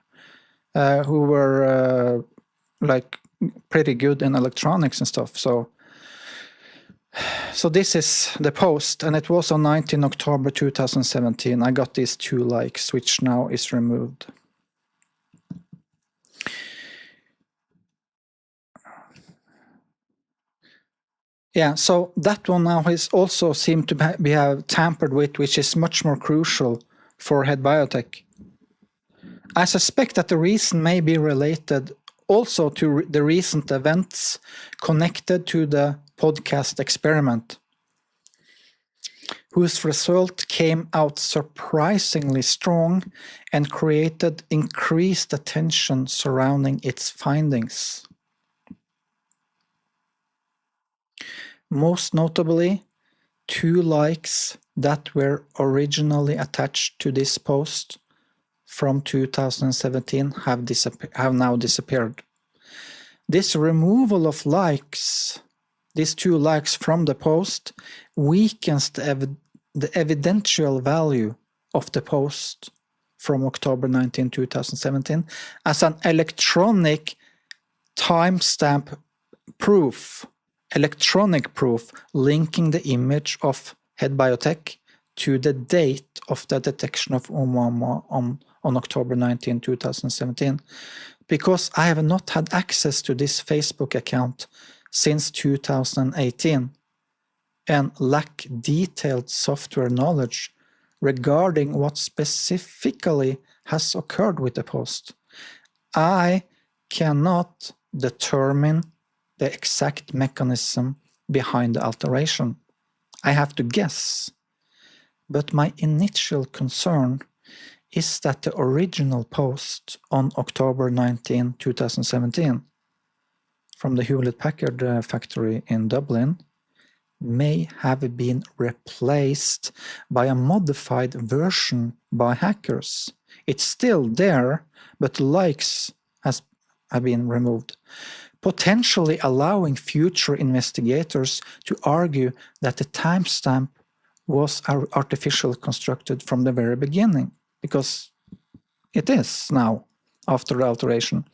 who were like pretty good in electronics and stuff. So this is the post, and it was on 19 October 2017. I got these 2 likes, which now is removed. Yeah, so that one now is also seemed to be tampered with, which is much more crucial for Head Biotech. I suspect that the reason may be related also to the recent events connected to the podcast experiment, whose result came out surprisingly strong and created increased attention surrounding its findings. Most notably, 2 likes that were originally attached to this post from 2017 have now disappeared. This removal of likes, these 2 likes from the post, weakens the evidential value of the post from October 19, 2017 as an electronic timestamp proof, linking the image of Head Biotech to the date of the detection of Ouamuamua on October 19, 2017, because I have not had access to this Facebook account since 2018 and lack detailed software knowledge regarding what specifically has occurred with the post. I cannot determine the exact mechanism behind the alteration. I have to guess, but my initial concern is that the original post on October 19, 2017, from the Hewlett-Packard factory in Dublin, may have been replaced by a modified version by hackers. It's still there, but the likes have been removed, potentially allowing future investigators to argue that the timestamp was artificially constructed from the very beginning, because it is now, after the alteration.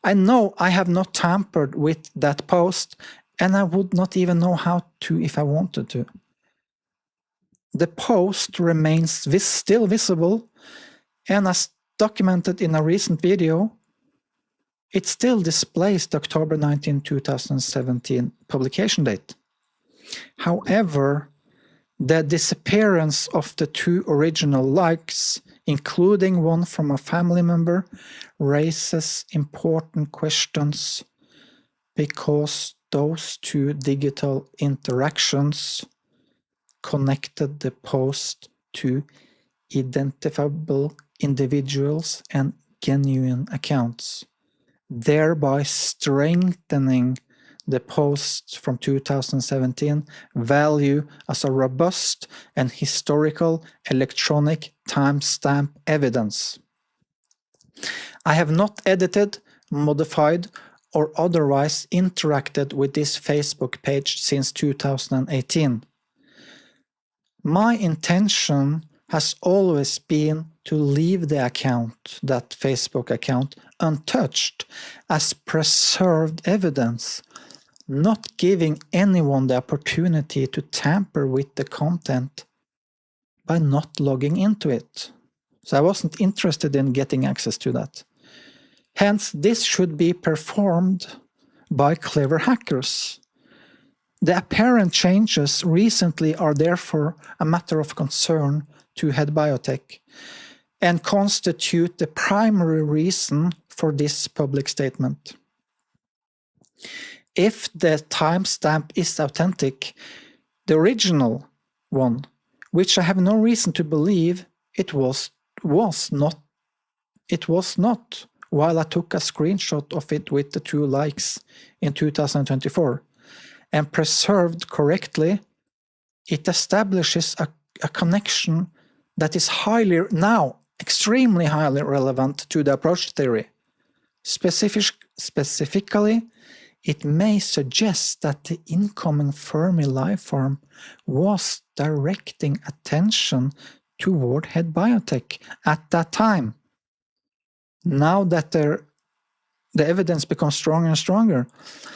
I know I have not tampered with that post, and I would not even know how to if I wanted to. The post remains still visible, and as documented in a recent video, it still displays the October 19, 2017 publication date. However, the disappearance of the 2 original likes, including one from a family member, raises important questions, because those 2 digital interactions connected the post to identifiable individuals and genuine accounts, thereby strengthening the post from 2017 value as a robust and historical electronic timestamp evidence. I have not edited, modified, or otherwise interacted with this Facebook page since 2018. My intention has always been to leave the account, that Facebook account, untouched as preserved evidence, not giving anyone the opportunity to tamper with the content by not logging into it. So I wasn't interested in getting access to that. Hence, this should be performed by clever hackers. The apparent changes recently are therefore a matter of concern to Head Biotech and constitute the primary reason for this public statement. If the timestamp is authentic, the original one, which I have no reason to believe it was not, while I took a screenshot of it with the 2 likes in 2024, and preserved correctly, it establishes a connection that is extremely highly relevant to the approach theory. Specifically, it may suggest that the incoming Fermi lifeform was directing attention toward Head Biotech at that time. Now that the evidence becomes stronger and stronger.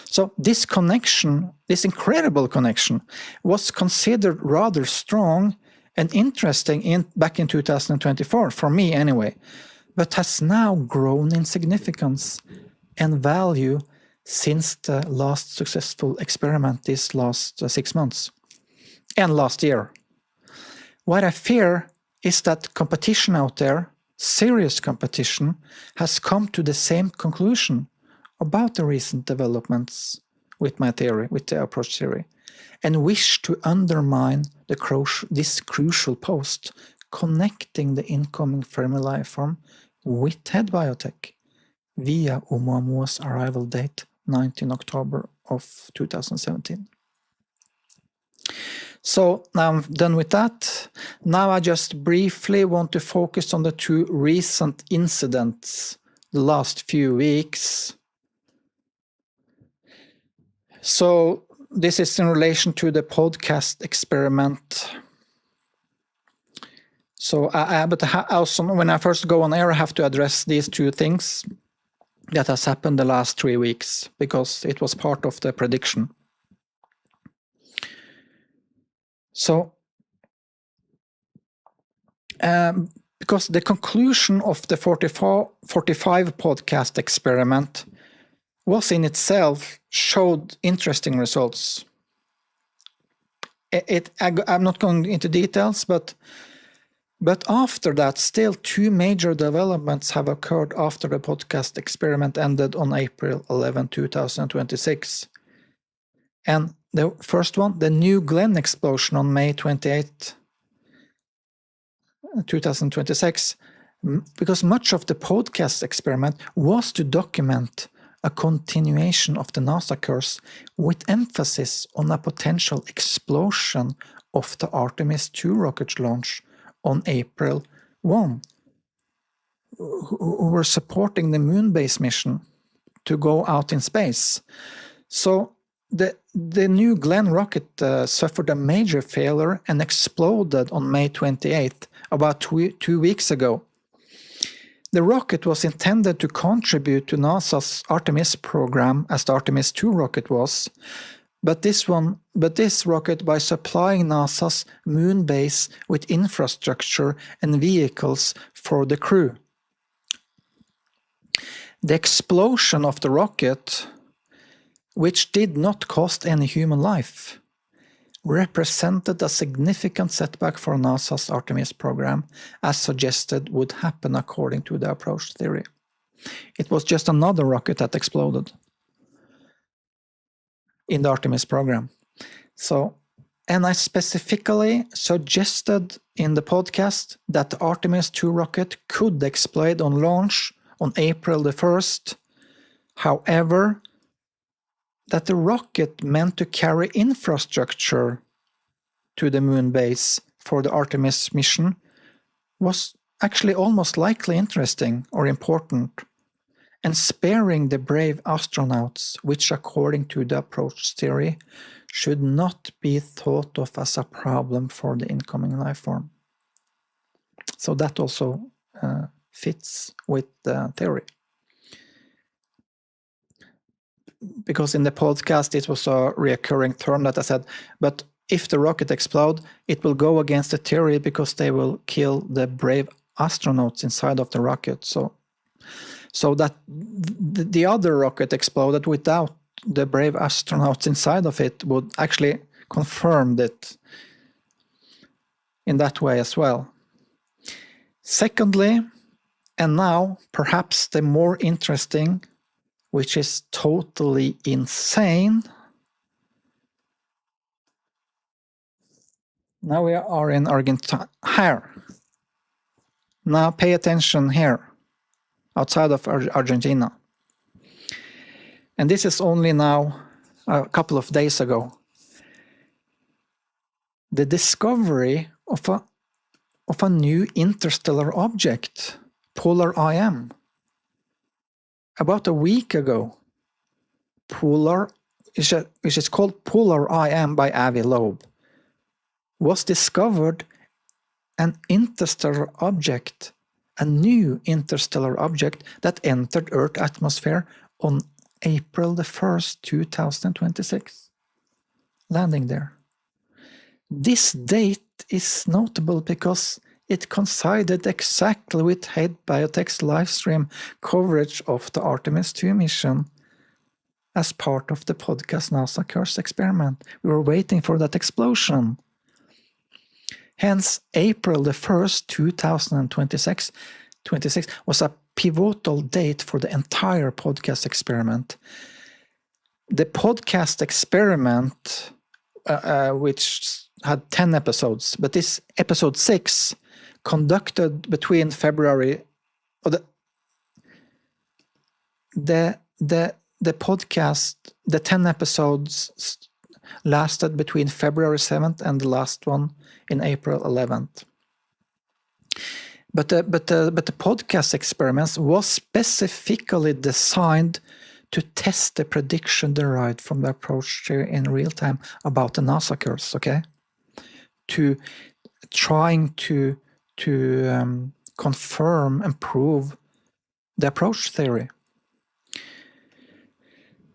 So this connection, this incredible connection, was considered rather strong and interesting back in 2024, for me anyway, but has now grown in significance and value since the last successful experiment this last 6 months and last year. What I fear is that competition out there, serious competition, has come to the same conclusion about the recent developments with my theory, with the approach theory, and wish to undermine this crucial post connecting the incoming Fermi lifeform with Head Biotech via Ouamuamua's arrival date 19 October of 2017. So now I'm done with that. Now I just briefly want to focus on the 2 recent incidents the last few weeks. So this is in relation to the podcast experiment. So also when I first go on air, I have to address these 2 things that has happened the last 3 weeks, because it was part of the prediction. So, because the conclusion of the 45 podcast experiment was in itself showed interesting results. I'm not going into details, but after that, still 2 major developments have occurred after the podcast experiment ended on April 11, 2026. And the first one, the New Glen explosion on May 28, 2026, because much of the podcast experiment was to document a continuation of the NASA course with emphasis on a potential explosion of the Artemis 2 rocket launch on April 1, who were supporting the moon base mission to go out in space. So the New Glenn rocket suffered a major failure and exploded on May 28th, about 2 weeks ago. The rocket was intended to contribute to NASA's Artemis program as the Artemis 2 rocket was, but this rocket, by supplying NASA's moon base with infrastructure and vehicles for the crew. The explosion of the rocket, which did not cost any human life, represented a significant setback for NASA's Artemis program, as suggested would happen according to the approach theory. It was just another rocket that exploded in the Artemis program. And I specifically suggested in the podcast that the Artemis 2 rocket could explode on launch on April the 1st. However, that the rocket meant to carry infrastructure to the moon base for the Artemis mission was actually almost likely interesting or important, and sparing the brave astronauts, which according to the approach theory should not be thought of as a problem for the incoming life form. So that also fits with the theory. Because in the podcast it was a recurring term that I said, but if the rocket explodes, it will go against the theory because they will kill the brave astronauts inside of the rocket. So that the other rocket exploded without the brave astronauts inside of it would actually confirm that in that way as well. Secondly, and now perhaps the more interesting, which is totally insane. Now we are in Argentina. Here. Now pay attention here, outside of Argentina. And this is only now a couple of days ago. The discovery of a new interstellar object, polar IM. About a week ago, which is called Polar IM by Avi Loeb, was discovered an interstellar object, a new interstellar object that entered Earth's atmosphere on April the 1st, 2026, landing there. This date is notable because it coincided exactly with Head Biotech's livestream coverage of the Artemis 2 mission as part of the podcast NASA Curse experiment. We were waiting for that explosion. Hence, April the 1st, 2026 was a pivotal date for the entire podcast experiment. The podcast experiment, which had 10 episodes, but this episode 6 conducted between February, or the podcast, the 10 episodes lasted between February 7th and the last one in April 11th. But the podcast experiments was specifically designed to test the prediction derived from the approach theory in real time about the NASA curse, okay? To trying to confirm and prove the approach theory.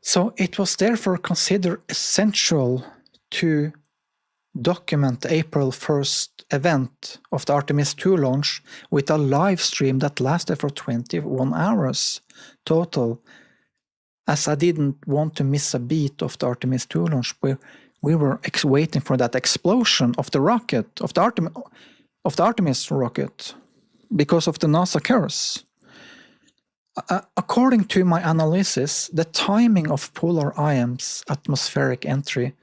So it was therefore considered essential to document the April 1st event of the Artemis 2 launch with a live stream that lasted for 21 hours total, as I didn't want to miss a beat of the Artemis 2 launch. We were waiting for that explosion of the rocket, of the Artemis rocket, because of the NASA curse. According to my analysis, the timing of polar IM's atmospheric entry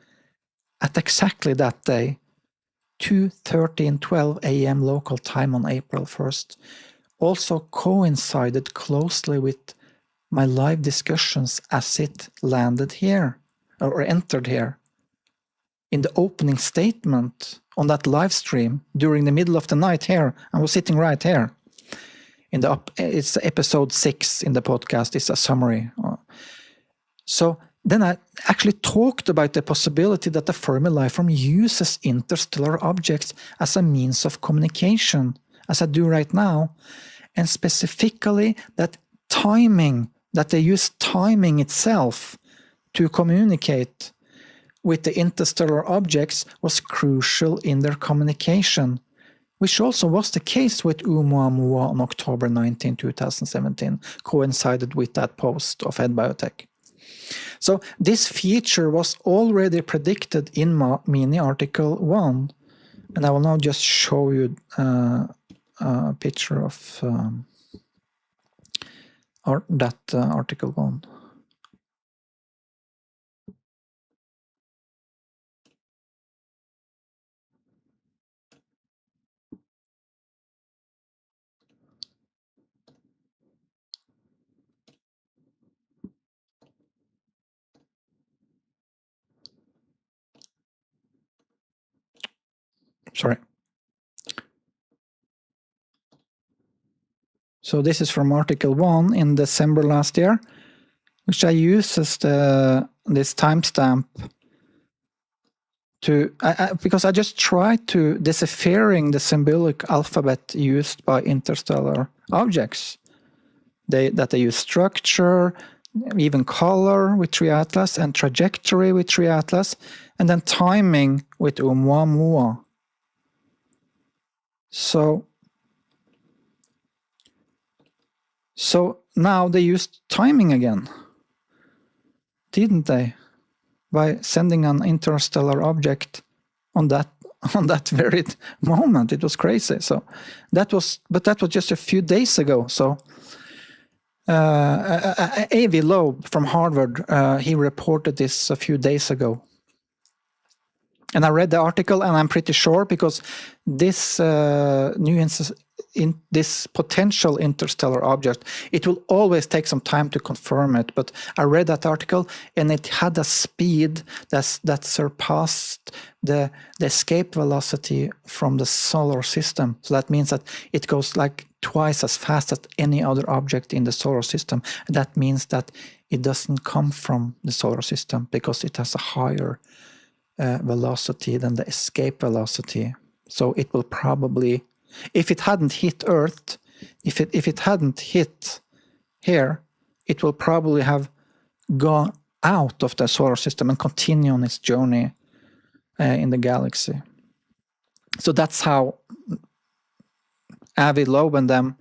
at exactly that day, 2:13:12 a.m. local time on April 1st, also coincided closely with my live discussions as it landed here, or entered here. In the opening statement on that live stream during the middle of the night here, I was sitting right here. It's episode 6 in the podcast, it's a summary. So then I actually talked about the possibility that the Fermi life form uses interstellar objects as a means of communication, as I do right now, and specifically that they use timing itself to communicate with the interstellar objects was crucial in their communication, which also was the case with Ouamuamua on October 19, 2017, coincided with that post of Head Biotech. So this feature was already predicted in mini article 1, and I will now just show you a picture of that article 1. Sorry. So this is from article 1 in December last year, which I use as this timestamp because I just tried to deciphering the symbolic alphabet used by interstellar objects. That they use structure, even color with Tree Atlas, and trajectory with Tree Atlas, and then timing with Ouamuamua. So now they used timing again, didn't they? By sending an interstellar object on that very moment. It was crazy. So that was just a few days ago. So A.V. Loeb from Harvard, he reported this a few days ago. And I read the article, and I'm pretty sure, because this this potential interstellar object, it will always take some time to confirm it. But I read that article, and it had a speed that surpassed the escape velocity from the solar system. So that means that it goes like twice as fast as any other object in the solar system. And that means that it doesn't come from the solar system because it has a higher velocity than the escape velocity. So it will probably, if it hadn't hit Earth, if it hadn't hit here, it will probably have gone out of the solar system and continue on its journey in the galaxy. So that's how Avi Loeb and them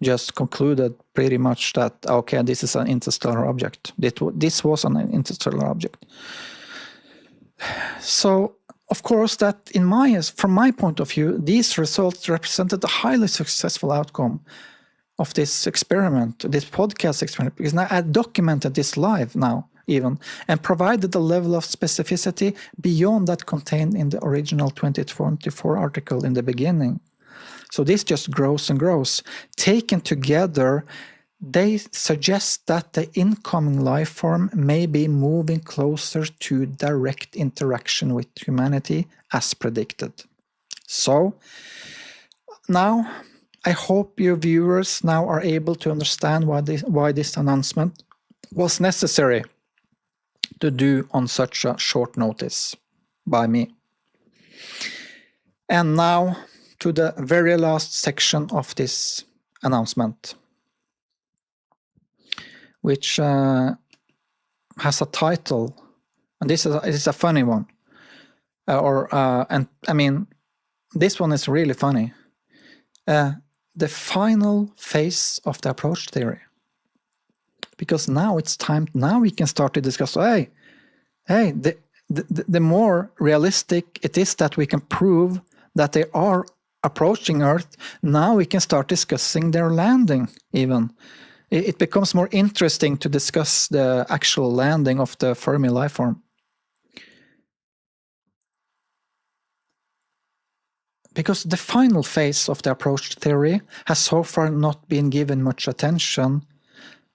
just concluded pretty much that, okay, this is an interstellar object. This was an interstellar object. So, of course, that from my point of view, these results represented a highly successful outcome of this experiment, this podcast experiment, because now I documented this live now even, and provided a level of specificity beyond that contained in the original 2024 article in the beginning. So this just grows and grows. Taken together, they suggest that the incoming life form may be moving closer to direct interaction with humanity as predicted. So now I hope your viewers now are able to understand why this announcement was necessary to do on such a short notice by me. And now to the very last section of this announcement, which has a title, and this is a funny one, and I mean, this one is really funny. The final phase of the approach theory, because now it's time. Now we can start to discuss. Hey, the more realistic it is that we can prove that they are approaching Earth. Now we can start discussing their landing even. It becomes more interesting to discuss the actual landing of the Fermi life form. because the final phase of the approach theory has so far not been given much attention.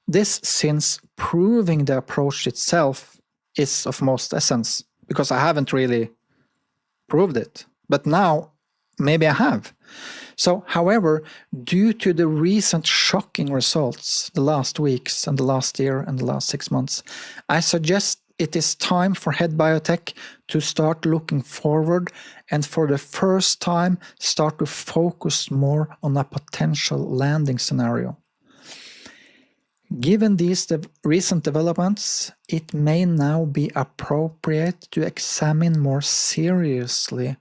This since proving the approach itself is of most essence, because I haven't really proved it. But now, maybe I have. So, however, due to the recent shocking results, the last weeks and the last year and the last 6 months, I suggest it is time for Head Biotech to start looking forward and for the first time start to focus more on a potential landing scenario. Given these recent developments, it may now be appropriate to examine more seriously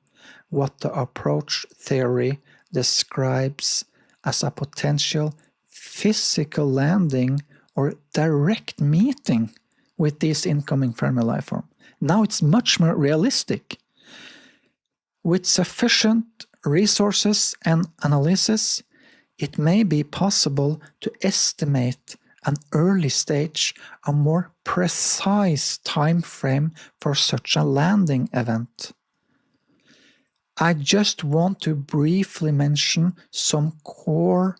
what the approach theory describes as a potential physical landing or direct meeting with this incoming Fermi life form. Now it's much more realistic. With sufficient resources and analysis, it may be possible to estimate an early stage, a more precise time frame for such a landing event. I just want to briefly mention some core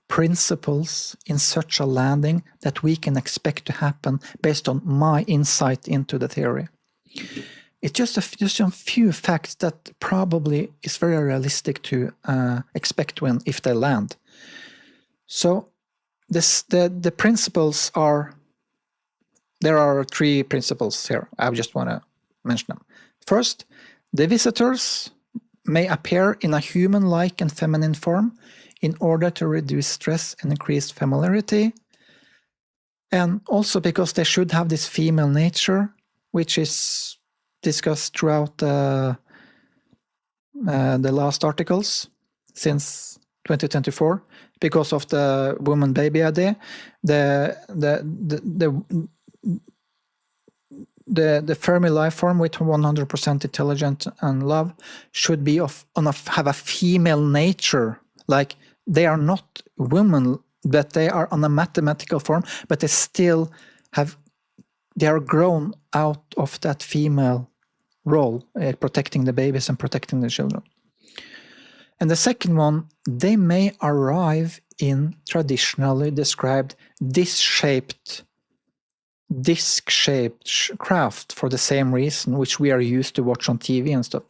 principles in such a landing that we can expect to happen based on my insight into the theory. It's just a few facts that probably is very realistic to expect if they land. So the principles are, there are 3 principles here. I just want to mention them. First, the visitors may appear in a human-like and feminine form in order to reduce stress and increase familiarity, and also because they should have this female nature, which is discussed throughout the last articles since 2024, because of the woman baby idea. The Fermi life form with 100% intelligent and love should be have a female nature. Like, they are not women, but they are on a mathematical form, but they still they are grown out of that female role, protecting the babies and protecting the children. And the second one, they may arrive in traditionally described disc-shaped craft for the same reason, which we are used to watch on TV and stuff.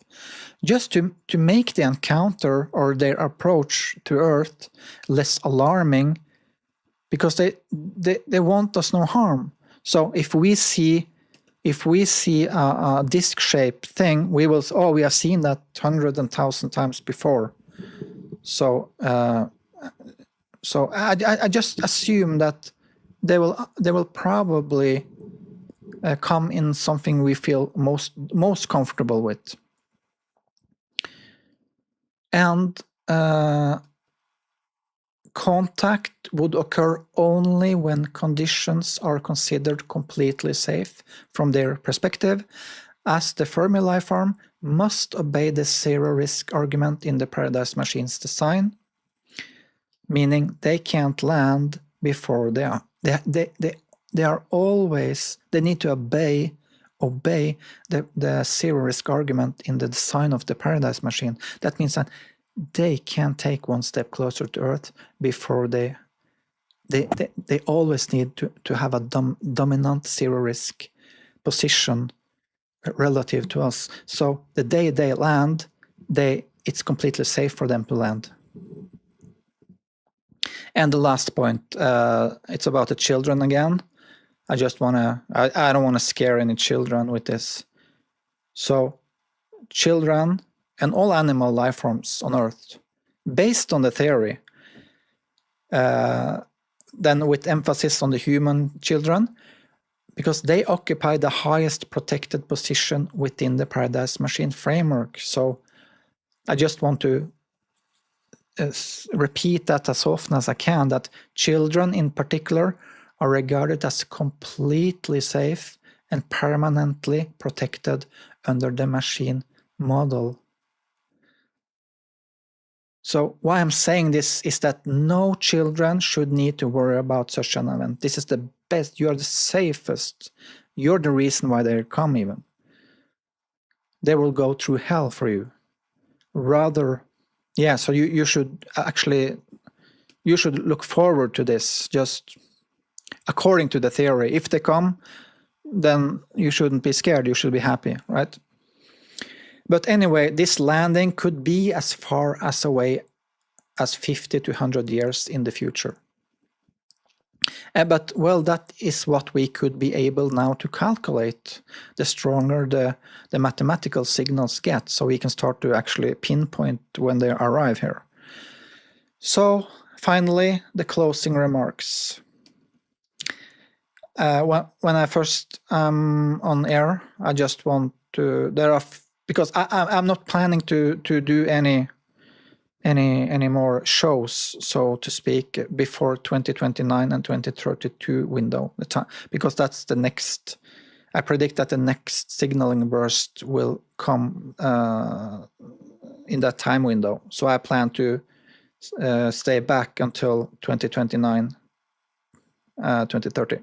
Just to make the encounter or their approach to Earth less alarming, because they want us no harm. So if we see a disc-shaped thing, we will, we have seen that 100 and 1,000 times before. So I just assume that they will probably come in something we feel most comfortable with. And contact would occur only when conditions are considered completely safe from their perspective, as the Fermi life form must obey the zero-risk argument in the Paradise Machine's design, meaning they can't land before they need to obey the zero-risk argument in the design of the Paradise Machine. That means that they can't take one step closer to Earth before they always need to have a dominant zero-risk position relative to us. So the day they land, it's completely safe for them to land. And the last point, it's about the children again. I don't want to scare any children with this. So children and all animal life forms on Earth, based on the theory, then with emphasis on the human children, because they occupy the highest protected position within the Paradise Machine framework. So I just want to repeat that as often as I can, that children in particular are regarded as completely safe and permanently protected under the machine model. So why I'm saying this is that no children should need to worry about such an event. This is the best, you're the safest. You're the reason why they come even. They will go through hell for you. rather, yeah, so you should actually, you should look forward to this, just according to the theory. If they come, then you shouldn't be scared, you should be happy, right? But anyway, this landing could be as far as away as 50 to 100 years in the future. But, well, that is what we could be able now to calculate, the stronger the mathematical signals get, so we can start to actually pinpoint when they arrive here. So, finally, the closing remarks. When I first on air, I just want to, because I'm not planning to do any more shows, so to speak, before 2029 and 2032 window, the time, because that's the next, I predict that the next signaling burst will come in that time window. So I plan to stay back until 2029, 2030.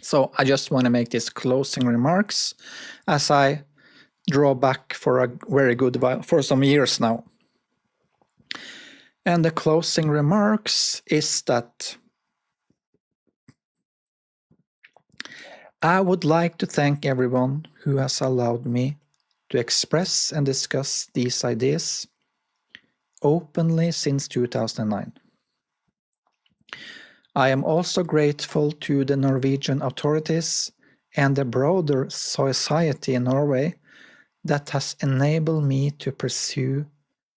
So I just want to make these closing remarks as I draw back for a very good while, for some years now. And the closing remarks is that I would like to thank everyone who has allowed me to express and discuss these ideas openly since 2009. I am also grateful to the Norwegian authorities and the broader society in Norway that has enabled me to pursue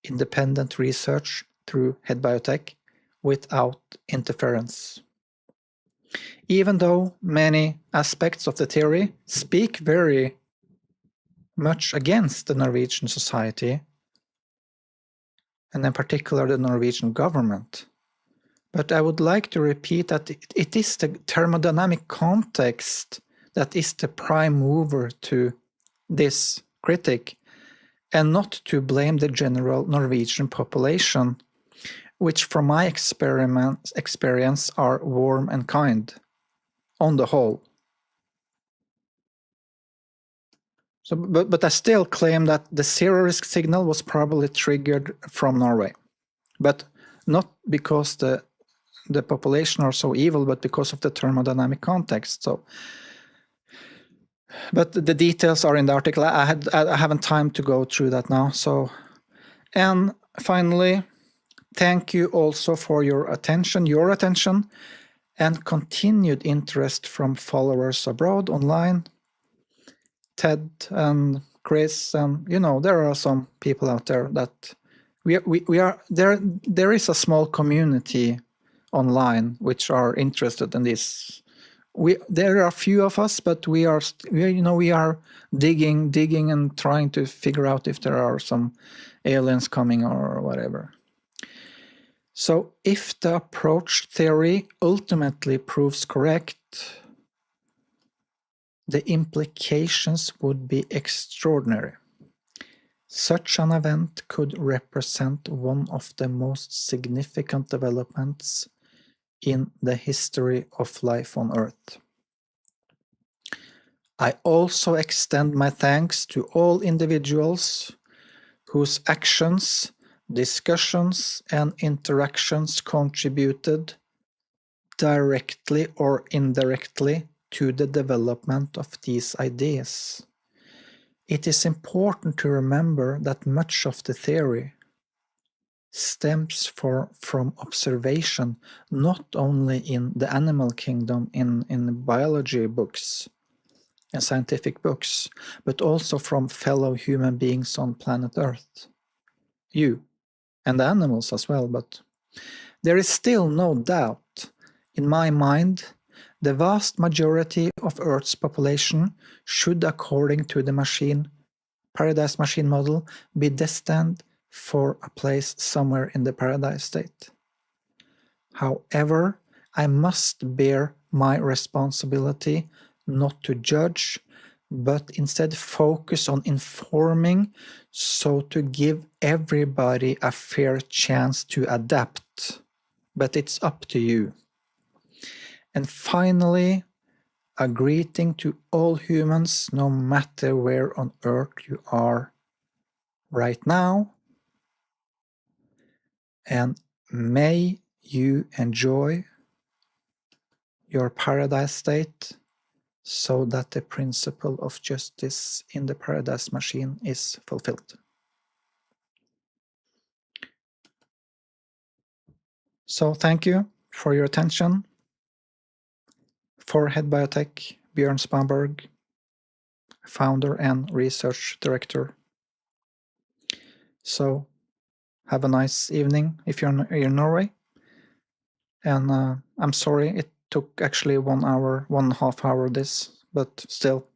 independent research through Head Biotech without interference. Even though many aspects of the theory speak very much against the Norwegian society, and in particular the Norwegian government, but I would like to repeat that it is the thermodynamic context that is the prime mover to this critic, and not to blame the general Norwegian population, which from my experience are warm and kind, on the whole. So, but I still claim that the zero risk signal was probably triggered from Norway, but not because the population are so evil, but because of the thermodynamic context. So, but the details are in the article. I haven't time to go through that now. So, and finally, thank you also for your attention, and continued interest from followers abroad online. Ted and Chris, and there are some people out there that we are there. There is a small community online which are interested in this. There are a few of us, but we are digging and trying to figure out if there are some aliens coming or whatever. So if the approach theory ultimately proves correct, the implications would be extraordinary. Such an event could represent one of the most significant developments in the history of life on Earth. I also extend my thanks to all individuals whose actions, discussions, and interactions contributed directly or indirectly to the development of these ideas. It is important to remember that much of the theory stems from observation, not only in the animal kingdom in biology books and scientific books, but also from fellow human beings on planet Earth. You, and the animals as well, but there is still no doubt in my mind the vast majority of Earth's population should, according to the Paradise Machine model, be destined for a place somewhere in the paradise state. However, I must bear my responsibility not to judge, but instead focus on informing, so to give everybody a fair chance to adapt. But it's up to you. And finally, a greeting to all humans, no matter where on Earth you are right now, and may you enjoy your paradise state so that the principle of justice in the paradise machine is fulfilled. So thank you for your attention. For Head Biotech, Björn Spamberg, founder and research director. So have a nice evening if you're in Norway. And I'm sorry it took actually 1 hour, 1.5 hour this, but still.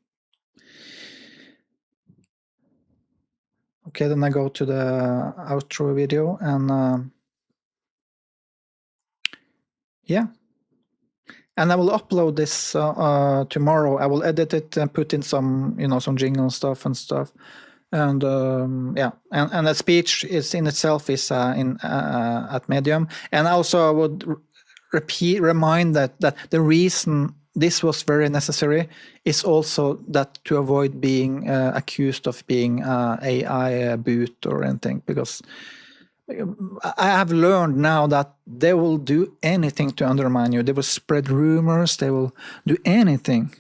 Okay, then I go to the outro video and yeah. And I will upload this tomorrow. I will edit it and put in some, some jingle stuff and stuff. And yeah, and the speech is in itself is at Medium. And also I would remind that the reason this was very necessary is also that to avoid being accused of being AI boot or anything, because I have learned now that they will do anything to undermine you. They will spread rumors. They will do anything.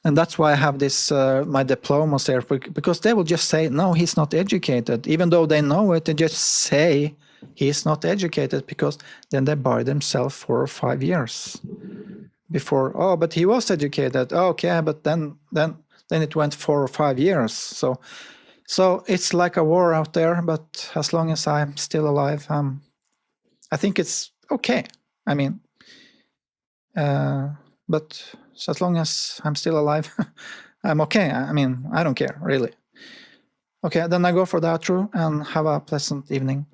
And that's why I have this, my diplomas there, because they will just say, no, he's not educated. Even though they know it, they just say he's not educated, because then they buy themselves 4 or 5 years before, oh, but he was educated. Oh, okay, but then it went 4 or 5 years. So it's like a war out there, but as long as I'm still alive, I think it's okay. I mean, but as long as I'm still alive, I'm okay. I mean, I don't care, really. Okay, then I go for the outro and have a pleasant evening.